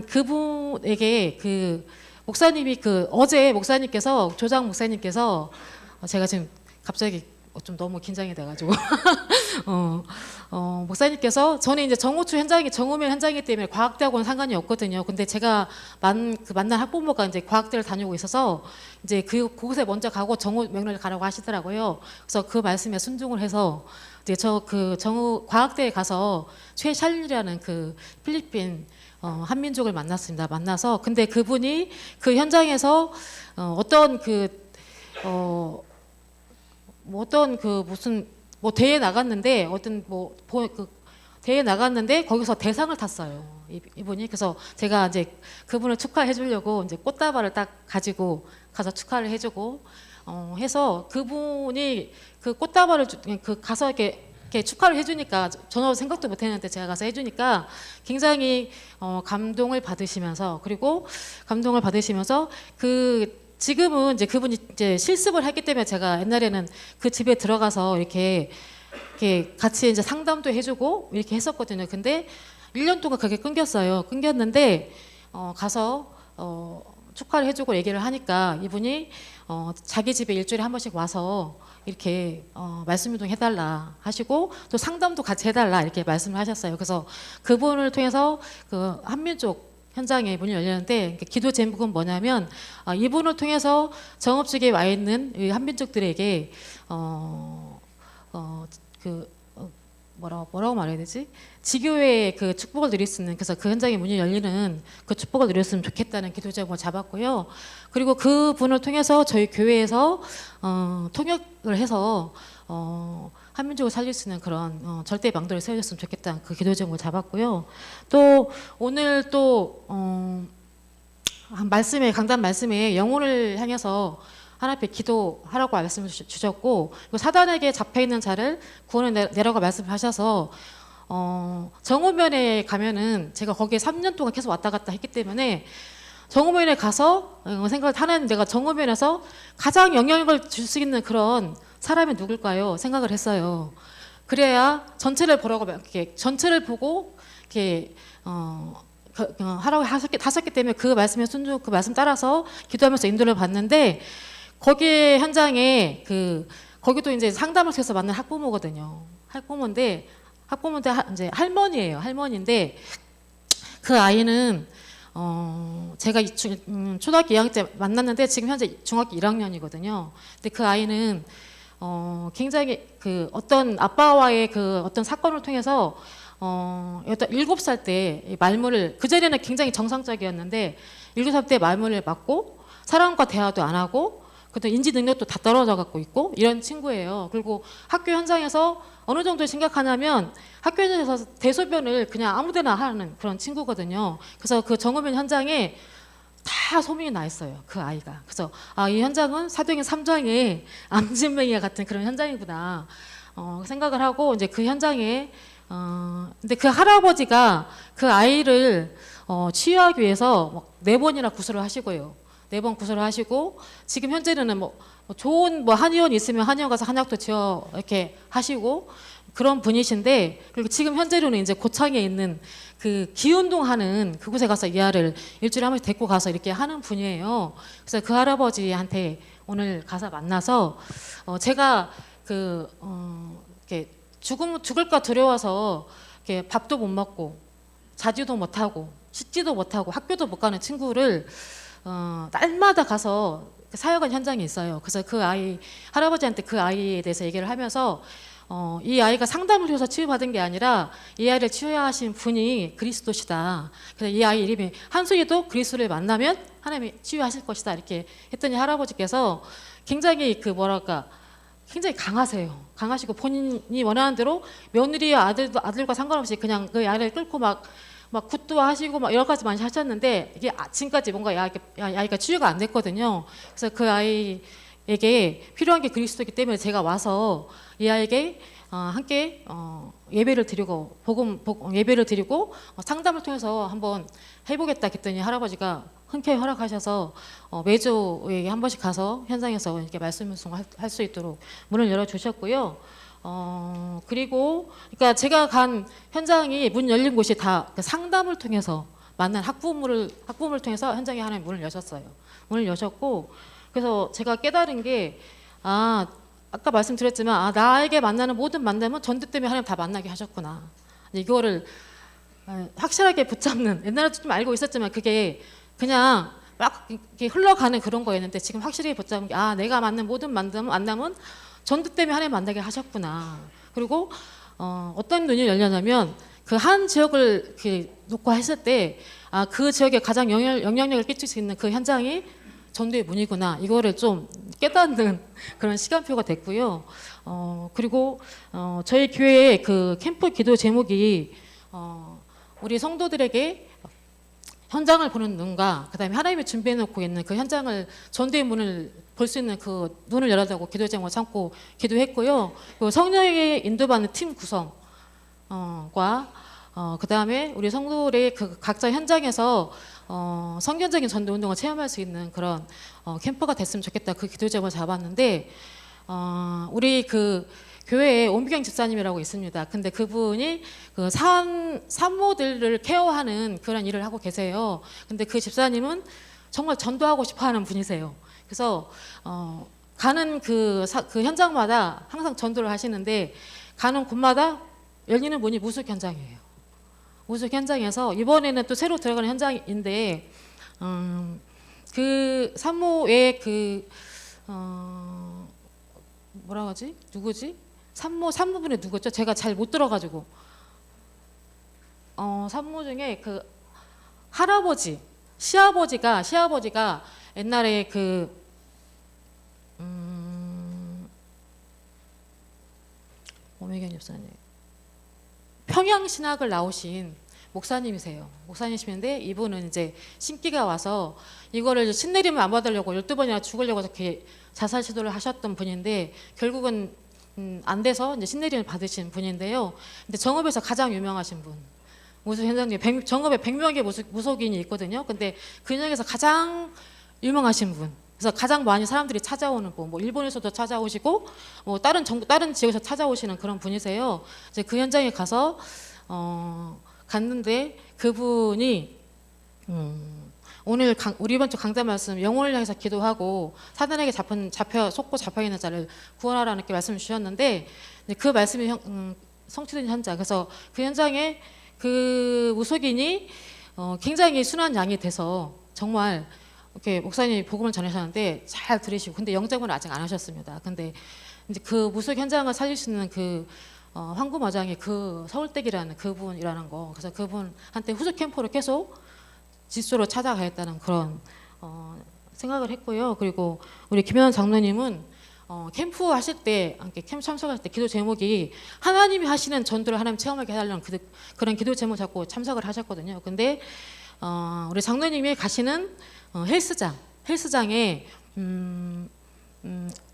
그분에게 그 목사님이 어제 목사님께서, 조장 목사님께서, 제가 지금 갑자기 좀 너무 긴장이 돼가지고 목사님께서, 저는 이제 정우면 현장이기 때문에 과학대하고는 상관이 없거든요. 근데 제가 만난 학부모가 이제 과학대를 다니고 있어서 이제 그곳에 먼저 가고 정우면을 가라고 하시더라고요. 그래서 그 말씀에 순종을 해서 이제 과학대에 가서 최샬리라는 그 필리핀 한민족을 만났습니다. 만나서, 근데 그분이 그 현장에서 무슨 뭐 대회 나갔는데 어떤 대회 나갔는데 거기서 대상을 탔어요. 이분이. 그래서 제가 이제 그분을 축하해 주려고 이제 꽃다발을 딱 가지고 가서 축하를 해주고 해서 그분이 그 꽃다발을 가서 이렇게 축하를 해주니까 전혀 생각도 못했는데 제가 가서 해주니까 굉장히 감동을 받으시면서 그리고 감동을 받으시면서 지금은 이제 그분이 이제 실습을 했기 때문에 제가 옛날에는 그 집에 들어가서 이렇게 같이 이제 상담도 해주고 이렇게 했었거든요. 근데 1년 동안 그게 끊겼어요. 끊겼는데 가서 축하를 해주고 얘기를 하니까 이분이 자기 집에 일주일에 한 번씩 와서 이렇게 말씀 좀 해달라 하시고 또 상담도 같이 해달라 이렇게 말씀을 하셨어요. 그래서 그분을 통해서 그 한민족 현장에 문이 열렸는데 기도 제목은 뭐냐면 이분을 통해서 정읍직에 와 있는 이 한민족들에게 뭐라고 말해야 되지? 지교회의 그 축복을 누릴 수 있는 그래서 그 현장에 문이 열리는 그 축복을 누렸으면 좋겠다는 기도 제목을 잡았고요. 그리고 그 분을 통해서 저희 교회에서 통역을 해서 한민족을 살릴 수 있는 그런 절대 망도를 세워줬으면 좋겠다는 그 기도 제목을 잡았고요. 또 오늘 또 강단 말씀에 영혼을 향해서 하나님께 기도하라고 말씀을 주셨고 그리고 사단에게 잡혀있는 자를 구원을 내라고 말씀하셔서 정오면에 가면은 제가 거기에 3년 동안 계속 왔다 갔다 했기 때문에 정오면에 가서 생각을 하는 내가 정오면에서 가장 영향력을 줄 수 있는 그런 사람이 누굴까요? 생각을 했어요. 그래야 전체를 보라고 전체를 보고 이렇게 하라고 하셨기 때문에 그 말씀에 그 말씀 따라서 기도하면서 인도를 받는데 거기 현장에 거기도 이제 상담을 통해서 만난 학부모거든요. 학부모인데 이제 할머니예요. 할머니인데 그 아이는 제가 초등학교 2학년 때 만났는데 지금 현재 중학교 1학년이거든요. 근데 그 아이는 굉장히 어떤 아빠와의 어떤 사건을 통해서 7살 때 말문을 그전에는 굉장히 정상적이었는데 7살 때 말문을 맞고 사람과 대화도 안 하고 그것도 인지 능력도 다 떨어져 갖고 있고 이런 친구예요. 그리고 학교 현장에서 어느 정도 심각하냐면 학교 현장에서 대소변을 그냥 아무데나 하는 그런 친구거든요. 그래서 그 정오면 현장에 다 소문이 나 있어요. 그 아이가. 그래서 이 현장은 사도행전 3장의 암진맹이와 같은 그런 현장이구나 생각을 하고 이제 그 현장에 근데 그 할아버지가 그 아이를 치유하기 위해서 4번이나 구술을 하시고요. 4번 구술을 하시고 지금 현재는 좋은 한의원 있으면 한의원 가서 한약도 지어 이렇게 하시고 그런 분이신데 그리고 지금 현재로는 이제 고창에 있는 그 기운동 하는 그곳에 가서 이 아이를 일주일에 한 번씩 데리고 가서 이렇게 하는 분이에요. 그래서 그 할아버지한테 오늘 가서 만나서 제가 이렇게 죽을까 두려워서 이렇게 밥도 못 먹고 자지도 못하고 씻지도 못하고 학교도 못 가는 친구를 날마다 가서 사역한 현장이 있어요. 그래서 그 아이 할아버지한테 그 아이에 대해서 얘기를 하면서 이 아이가 상담을 해서 치유받은 게 아니라 이 아이를 치유하신 분이 그리스도시다. 그래서 이 아이 이름이 한순이도 그리스도를 만나면 하나님이 치유하실 것이다. 이렇게 했더니 할아버지께서 굉장히 굉장히 강하세요. 강하시고 본인이 원하는 대로 며느리와 아들과 상관없이 그냥 그 아이를 끌고 막 굿도 하시고 막 여러 가지 많이 하셨는데 이게 지금까지 뭔가 아이가 치유가 안 됐거든요. 그래서 그 아이에게 필요한 게 그리스도이기 때문에 제가 와서 이 아이에게 함께 예배를 드리고 예배를 드리고 상담을 통해서 한번 해보겠다 했더니 할아버지가 흔쾌히 허락하셔서 매주에 한 번씩 가서 현장에서 이렇게 말씀 할 수 있도록 문을 열어주셨고요. 그리고 그러니까 제가 간 현장이 문 열린 곳이 다 상담을 통해서 만난 학부모를 통해서 현장에 하나님 문을 여셨어요. 문을 여셨고 그래서 제가 깨달은 게 아까 말씀드렸지만 나에게 만나는 모든 만남은 전도 때문에 하나님 다 만나게 하셨구나. 이거를 확실하게 붙잡는 옛날에도 좀 알고 있었지만 그게 그냥 막 이렇게 흘러가는 그런 거였는데 지금 확실히 붙잡은 게 내가 만난 모든 만남은 전도 때문에 하나님 만나게 하셨구나. 그리고 어떤 눈이 열렸냐면 그 한 지역을 이렇게 놓고 했을 때 그 지역에 가장 영향력을 끼칠 수 있는 그 현장이 전도의 문이구나 이거를 좀 깨닫는 그런 시간표가 됐고요. 그리고 저희 교회의 그 캠프 기도 제목이 우리 성도들에게 현장을 보는 눈과 그다음에 하나님이 준비해 놓고 있는 그 현장을 전도의 문을 볼 수 있는 그 눈을 열어달라고 기도 제목을 삼고 기도했고요. 그리고 성령에게 인도받는 팀 구성과 그다음에 우리 성도들의 그 각자 현장에서 성경적인 전도 운동을 체험할 수 있는 그런 캠프가 됐으면 좋겠다 그 기도 제목을 잡았는데 우리 그 교회에 온비경 집사님이라고 있습니다. 근데 그분이 그 산모들을 케어하는 그런 일을 하고 계세요. 근데 그 집사님은 정말 전도하고 싶어하는 분이세요. 그래서 가는 그 현장마다 항상 전도를 하시는데 가는 곳마다 열리는 문이 무속 현장이에요. 무속 현장에서 이번에는 또 새로 들어가는 현장인데 그 산모의 그 뭐라 하지? 누구지? 산모분이 누구죠? 제가 잘 못 들어가지고 산모 중에 그 할아버지 시아버지가 옛날에 그 오메견 집사님 평양 신학을 나오신 목사님이세요. 목사님이신데 이분은 이제 신기가 와서 이거를 신내림을 안 받으려고 12번이나 죽으려고 이렇게 자살 시도를 하셨던 분인데 결국은 안 돼서 이제 신내림을 받으신 분인데요. 근데 정읍에서 가장 유명하신 분. 무속 현장에 정읍에 100명의 무속인이 있거든요. 근데 그 중에서 가장 유명하신 분. 그래서 가장 많이 사람들이 찾아오는 분. 뭐 일본에서도 찾아오시고 뭐 다른 지역에서 찾아오시는 그런 분이세요. 이제 그 현장에 가서 갔는데 그분이 오늘 우리 이번 주 강단 말씀 영혼을 향해서 기도하고 사단에게 속고 잡혀 있는 자를 구원하라는 이렇게 말씀을 주셨는데 그 말씀이 성취된 현장. 그래서 그 현장에 그 무속인이 굉장히 순한 양이 돼서 정말 이렇게 목사님이 복음을 전하셨는데 잘 들으시고 근데 영접은 아직 안 하셨습니다. 근데 이제 그 무속 현장을 살리시는 그 황구마장이 그 서울댁이라는 그분이라는 거. 그래서 그분한테 후속 캠프로 계속 지수로 찾아가겠다는 그런 생각을 했고요. 그리고 우리 김현 장로님은 캠프 하실 때 캠프 참석할 때 기도 제목이 하나님이 하시는 전도를 하나님 체험하게 해달라는 그런 기도 제목 잡고 참석을 하셨거든요. 근데 우리 장로님이 가시는 헬스장에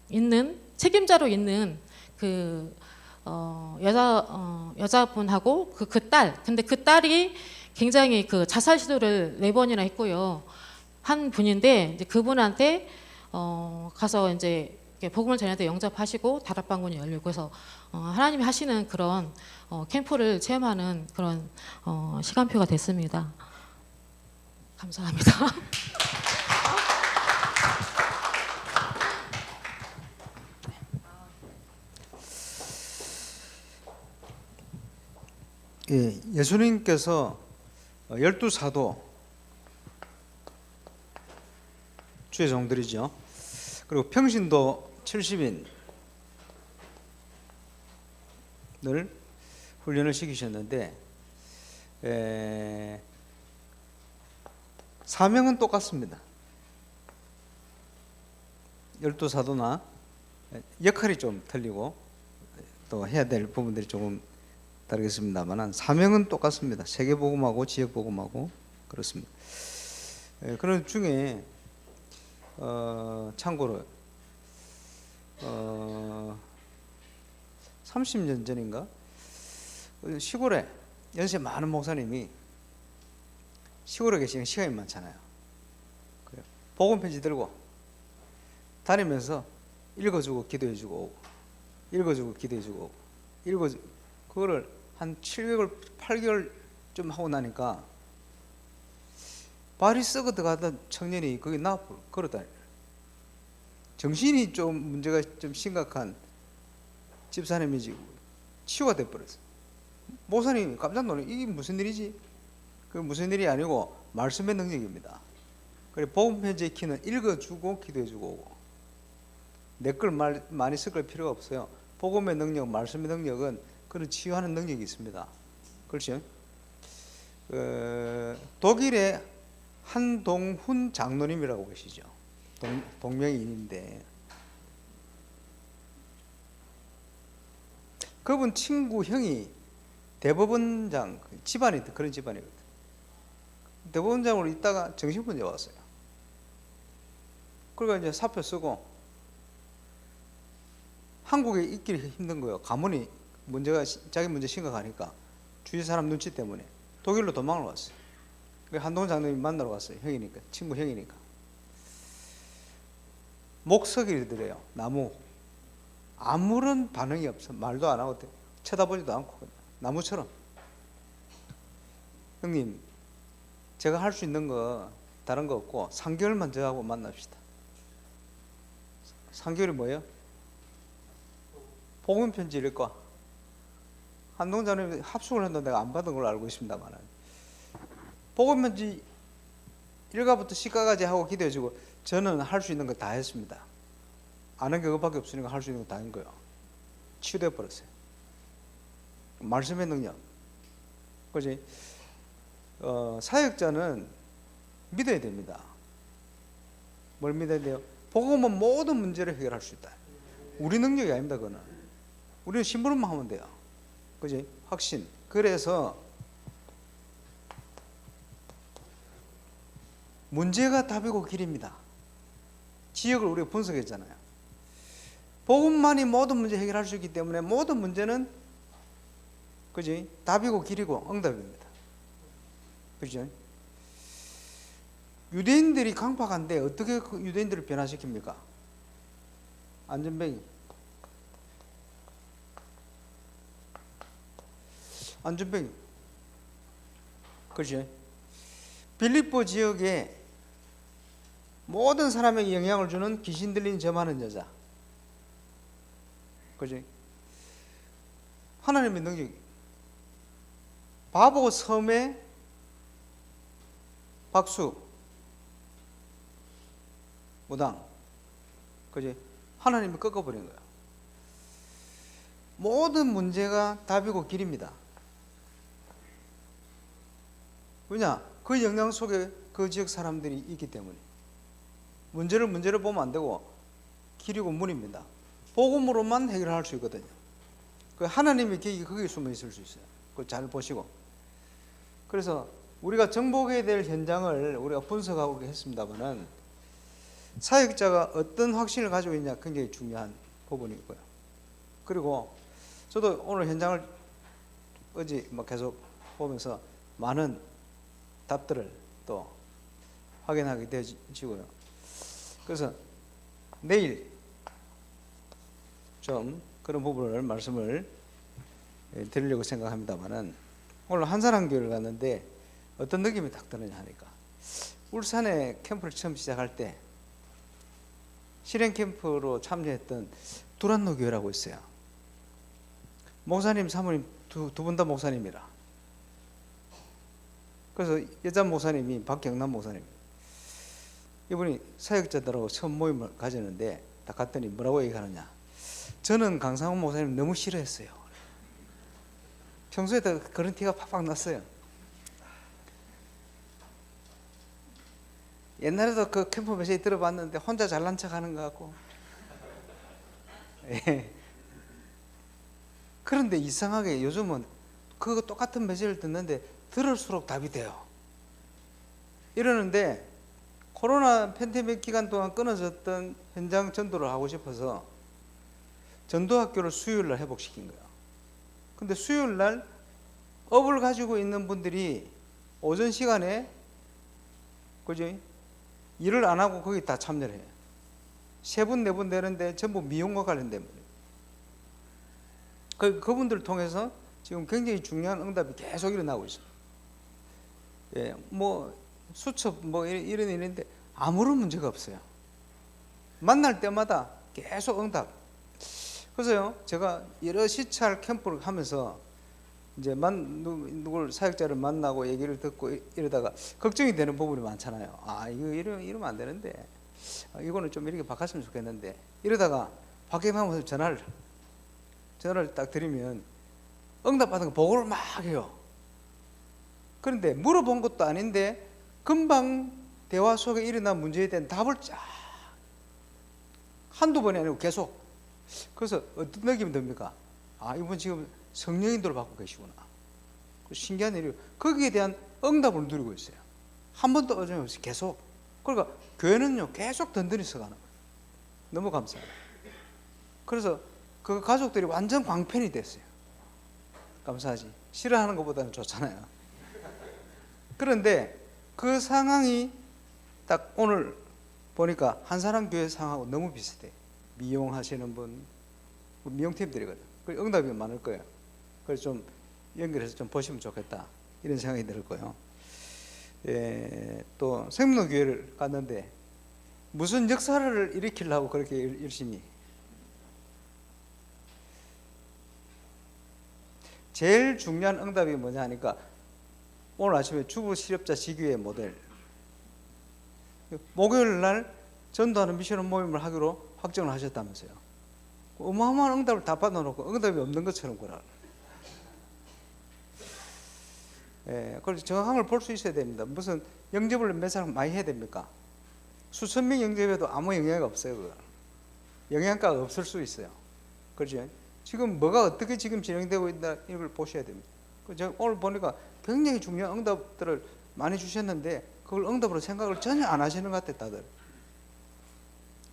있는 책임자로 있는 그 여자분하고 그 딸. 근데 그 딸이 굉장히 그 자살 시도를 4번이나 했고요. 한 분인데 이제 그분한테 가서 이제 복음을 전할 때 영접하시고 다락방문이 열리고 그래서 하나님이 하시는 그런 캠프를 체험하는 그런 시간표가 됐습니다. 감사합니다. 예, 예수님께서 12사도 주의 종들이죠. 그리고 평신도 70인을 훈련을 시키셨는데 사명은 똑같습니다. 12사도나 역할이 좀 틀리고 또 해야 될 부분들이 조금 다르겠습니다만 사명은 똑같습니다. 세계복음하고 지역복음하고 그렇습니다. 그런 중에 참고로 30년 전인가 시골에 연세 많은 목사님이 시골에 계시는 시간이 많잖아요. 복음 편지 들고 다니면서 읽어주고 기도해주고 오고 읽어주고 기도해주고 오고 읽어주고 그거를 한 7개월 8개월 좀 하고 나니까 발이 썩어 들어가던 청년이 거기 걸어다녀요. 정신이 좀 문제가 좀 심각한 집사님이 지금 치유가 돼버렸어요. 목사님이 깜짝 놀라요. 이게 무슨 일이지? 그 무슨 일이 아니고 말씀의 능력입니다. 그래 복음 편지의 키는 읽어주고 기도해주고 오고 내 걸 많이 섞을 필요가 없어요. 복음의 능력, 말씀의 능력은 그런 치유하는 능력이 있습니다. 그렇죠? 독일의 한동훈 장로님이라고 계시죠. 동명이인인데 그분 친구 형이 대법원장 집안이 그런 집안이거든. 대법원장으로 있다가 정신분제 왔어요. 그러니까 이제 사표 쓰고 한국에 있기 힘든 거예요. 가문이 문제가 자기 문제 심각하니까 주위 사람 눈치 때문에 독일로 도망을 왔어요. 한동훈 장로님 만나러 갔어요. 형이니까, 친구 형이니까. 목석이를 드려요. 나무. 아무런 반응이 없어. 말도 안 하고 쳐다보지도 않고 나무처럼. 형님, 제가 할 수 있는 거 다른 거 없고 3개월만 저하고 만납시다. 3개월이 뭐예요? 복음 편지 읽고 한동훈 장로님 합숙을 했는데 내가 안 받은 걸로 알고 있습니다만 복음 편지 1가부터 10가까지 하고 기도해주고 저는 할 수 있는 거 다 했습니다. 아는 게 그것밖에 없으니까 할 수 있는 거 다 한 거예요. 치유돼 버렸어요. 말씀의 능력. 그지? 사역자는 믿어야 됩니다. 뭘 믿어야 돼요? 복음은 모든 문제를 해결할 수 있다. 우리 능력이 아닙니다. 그거는. 우리는 심부름만 하면 돼요. 그지? 확신. 그래서 문제가 답이고 길입니다. 지역을 우리가 분석했잖아요. 복음만이 모든 문제 해결할 수 있기 때문에 모든 문제는 그지? 답이고 길이고 응답입니다. 그죠? 유대인들이 강박한데 어떻게 그 유대인들을 변화시킵니까? 안전뱅이. 안전뱅이. 그렇죠? 빌립보 지역에 모든 사람에게 영향을 주는 귀신 들린 점하는 여자. 그죠? 하나님의 능력이. 바보 섬에 박수, 무당. 그지? 하나님이 꺾어버린 거야. 모든 문제가 답이고 길입니다. 왜냐? 그 영향 속에 그 지역 사람들이 있기 때문에. 문제를 보면 안 되고 길이고 문입니다. 복음으로만 해결할 수 있거든요. 그 하나님의 계획이 거기에 숨어 있을 수 있어요. 그걸 잘 보시고. 그래서 우리가 정복해야 될 현장을 우리가 분석하고 했습니다만은 사역자가 어떤 확신을 가지고 있냐 굉장히 중요한 부분이고요. 그리고 저도 오늘 현장을 어제 계속 보면서 많은 답들을 또 확인하게 되어지고요. 그래서 내일 좀 그런 부분을 말씀을 드리려고 생각합니다만은 오늘 한사랑교회를 갔는데 어떤 느낌이 딱 드느냐 하니까 울산에 캠프를 처음 시작할 때 실행 캠프로 참여했던 두란노 교회라고 있어요. 목사님, 사모님 두 분 다 목사님이라. 그래서 여자 목사님이 박경남 목사님. 이분이 사역자들하고 처음 모임을 가졌는데 딱 갔더니 뭐라고 얘기하느냐. 저는 강상훈 목사님 너무 싫어했어요. 평소에도 그런 티가 팍팍 났어요. 옛날에도 그 캠프 메시지 들어봤는데 혼자 잘난 척 하는 것 같고. 예. 그런데 이상하게 요즘은 그 똑같은 메시지를 듣는데 들을수록 답이 돼요. 이러는데 코로나 팬데믹 기간 동안 끊어졌던 현장 전도를 하고 싶어서 전도학교를 수요일날 회복시킨 거예요. 근데 수요일날 업을 가지고 있는 분들이 오전 시간에 그죠? 일을 안 하고 거기 다 참여를 해요. 3분, 4분 되는데 전부 미용과 관련된 분이에요. 그분들을 통해서 지금 굉장히 중요한 응답이 계속 일어나고 있어요. 예, 뭐 수첩 뭐 이런 일인데 아무런 문제가 없어요. 만날 때마다 계속 응답. 그래서요, 제가 여러 시찰 캠프를 하면서 이제 누굴 사역자를 만나고 얘기를 듣고 이러다가 걱정이 되는 부분이 많잖아요. 아, 이거 이러면 안 되는데, 이거는 좀 이렇게 바꿨으면 좋겠는데, 이러다가 박경남 전화를 딱 드리면 응답받은 거 보고를 막 해요. 그런데 물어본 것도 아닌데 금방 대화 속에 일어난 문제에 대한 답을 쫙 한두 번이 아니고 계속. 그래서 어떤 느낌이 듭니까? 아, 이분 지금 성령인도를 받고 계시구나. 신기한 일이에요. 거기에 대한 응답을 누리고 있어요. 한 번도 어김없이 계속. 그러니까 교회는요 계속 든든히 서가는 거예요. 너무 감사해요. 그래서 그 가족들이 완전 광팬이 됐어요. 감사하지. 싫어하는 것보다는 좋잖아요. 그런데 그 상황이 딱 오늘 보니까 한사람 교회 상황하고 너무 비슷해. 미용하시는 분, 미용팀들이거든. 그 응답이 많을 거예요. 그래서 좀 연결해서 좀 보시면 좋겠다 이런 생각이 들었고요. 또 생명교회를 갔는데 무슨 역사를 일으키려고 그렇게 열심히. 제일 중요한 응답이 뭐냐 하니까 오늘 아침에 주부 실업자 지교회 모델 목요일 날 전도하는 미션 모임을 하기로 확정을 하셨다면서요. 어마어마한 응답을 다 받아놓고 응답이 없는 것처럼 그러나. 그래서 정확함을 볼 수 있어야 됩니다. 무슨 영접을 몇 사람 많이 해야 됩니까? 수천 명 영접해도 아무 영향이 없어요. 그거. 영향가가 없을 수 있어요. 그렇죠? 지금 뭐가 어떻게 지금 진행되고 있나 이걸 보셔야 됩니다. 제가 오늘 보니까 굉장히 중요한 응답들을 많이 주셨는데 그걸 응답으로 생각을 전혀 안 하시는 것 같아요, 다들.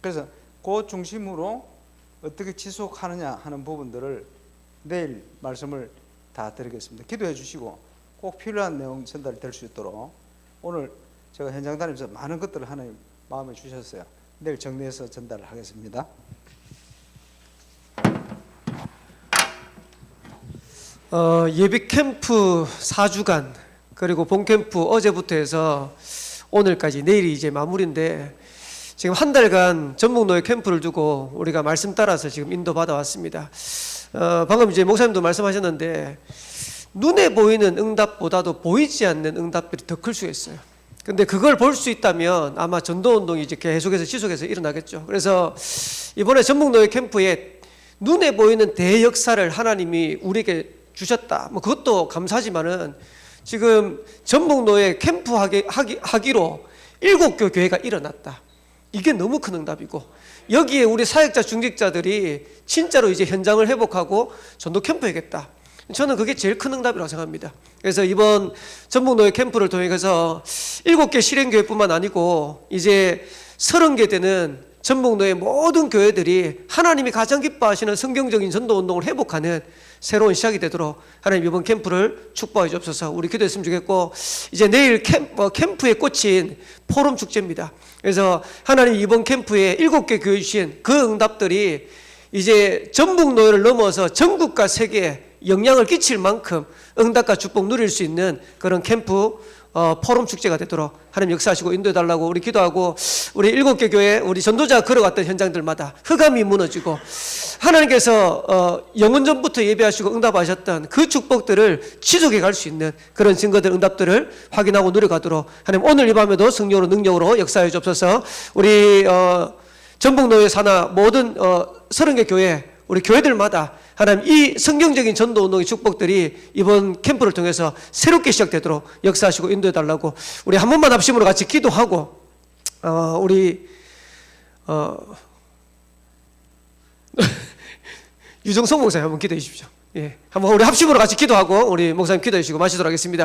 그래서 그 중심으로 어떻게 지속하느냐 하는 부분들을 내일 말씀을 다 드리겠습니다. 기도해 주시고 꼭 필요한 내용 전달이 될 수 있도록 오늘 제가 현장 다니면서 많은 것들을 하나님 마음에 주셨어요. 내일 정리해서 전달을 하겠습니다. 예비 캠프 4주간 그리고 본 캠프 어제부터 해서 오늘까지 내일이 이제 마무리인데 지금 한 달간 전북노예 캠프를 두고 우리가 말씀 따라서 지금 인도받아 왔습니다. 방금 이제 목사님도 말씀하셨는데 눈에 보이는 응답보다도 보이지 않는 응답들이 더 클 수 있어요. 근데 그걸 볼 수 있다면 아마 전도운동이 이제 계속해서 지속해서 일어나겠죠. 그래서 이번에 전북노예 캠프에 눈에 보이는 대역사를 하나님이 우리에게 주셨다. 뭐 그것도 감사하지만은 지금 전북노예 캠프 하기로 7개 교회가 일어났다. 이게 너무 큰 응답이고 여기에 우리 사역자 중직자들이 진짜로 이제 현장을 회복하고 전도 캠프해야겠다. 저는 그게 제일 큰 응답이라고 생각합니다. 그래서 이번 전북노예 캠프를 통해서 7개 실행교회뿐만 아니고 이제 30개 되는 전북노예 모든 교회들이 하나님이 가장 기뻐하시는 성경적인 전도운동을 회복하는 새로운 시작이 되도록 하나님 이번 캠프를 축복해 주옵소서. 우리 기도했으면 좋겠고 이제 내일 캠프에 꽂힌 포럼 축제입니다. 그래서 하나님 이번 캠프에 7개 교회 주신 그 응답들이 이제 전북노예를 넘어서 전국과 세계에 영향을 끼칠 만큼 응답과 축복 누릴 수 있는 그런 캠프 포럼 축제가 되도록 하나님 역사하시고 인도해달라고 우리 기도하고 우리 7개 교회 우리 전도자가 걸어갔던 현장들마다 흑암이 무너지고 하나님께서 영원전부터 예배하시고 응답하셨던 그 축복들을 지속해 갈 수 있는 그런 증거들 응답들을 확인하고 누려가도록 하나님 오늘 이 밤에도 성령으로 능력으로 역사해 주옵소서. 우리 전북노예 산하 모든 30개 교회 우리 교회들마다 하나님 이 성경적인 전도운동의 축복들이 이번 캠프를 통해서 새롭게 시작되도록 역사하시고 인도해달라고 우리 한 번만 합심으로 같이 기도하고 우리 유정성 목사님 한번 기도해 주십시오. 예, 한번 우리 합심으로 같이 기도하고 우리 목사님 기도해 주시고 마치도록 하겠습니다.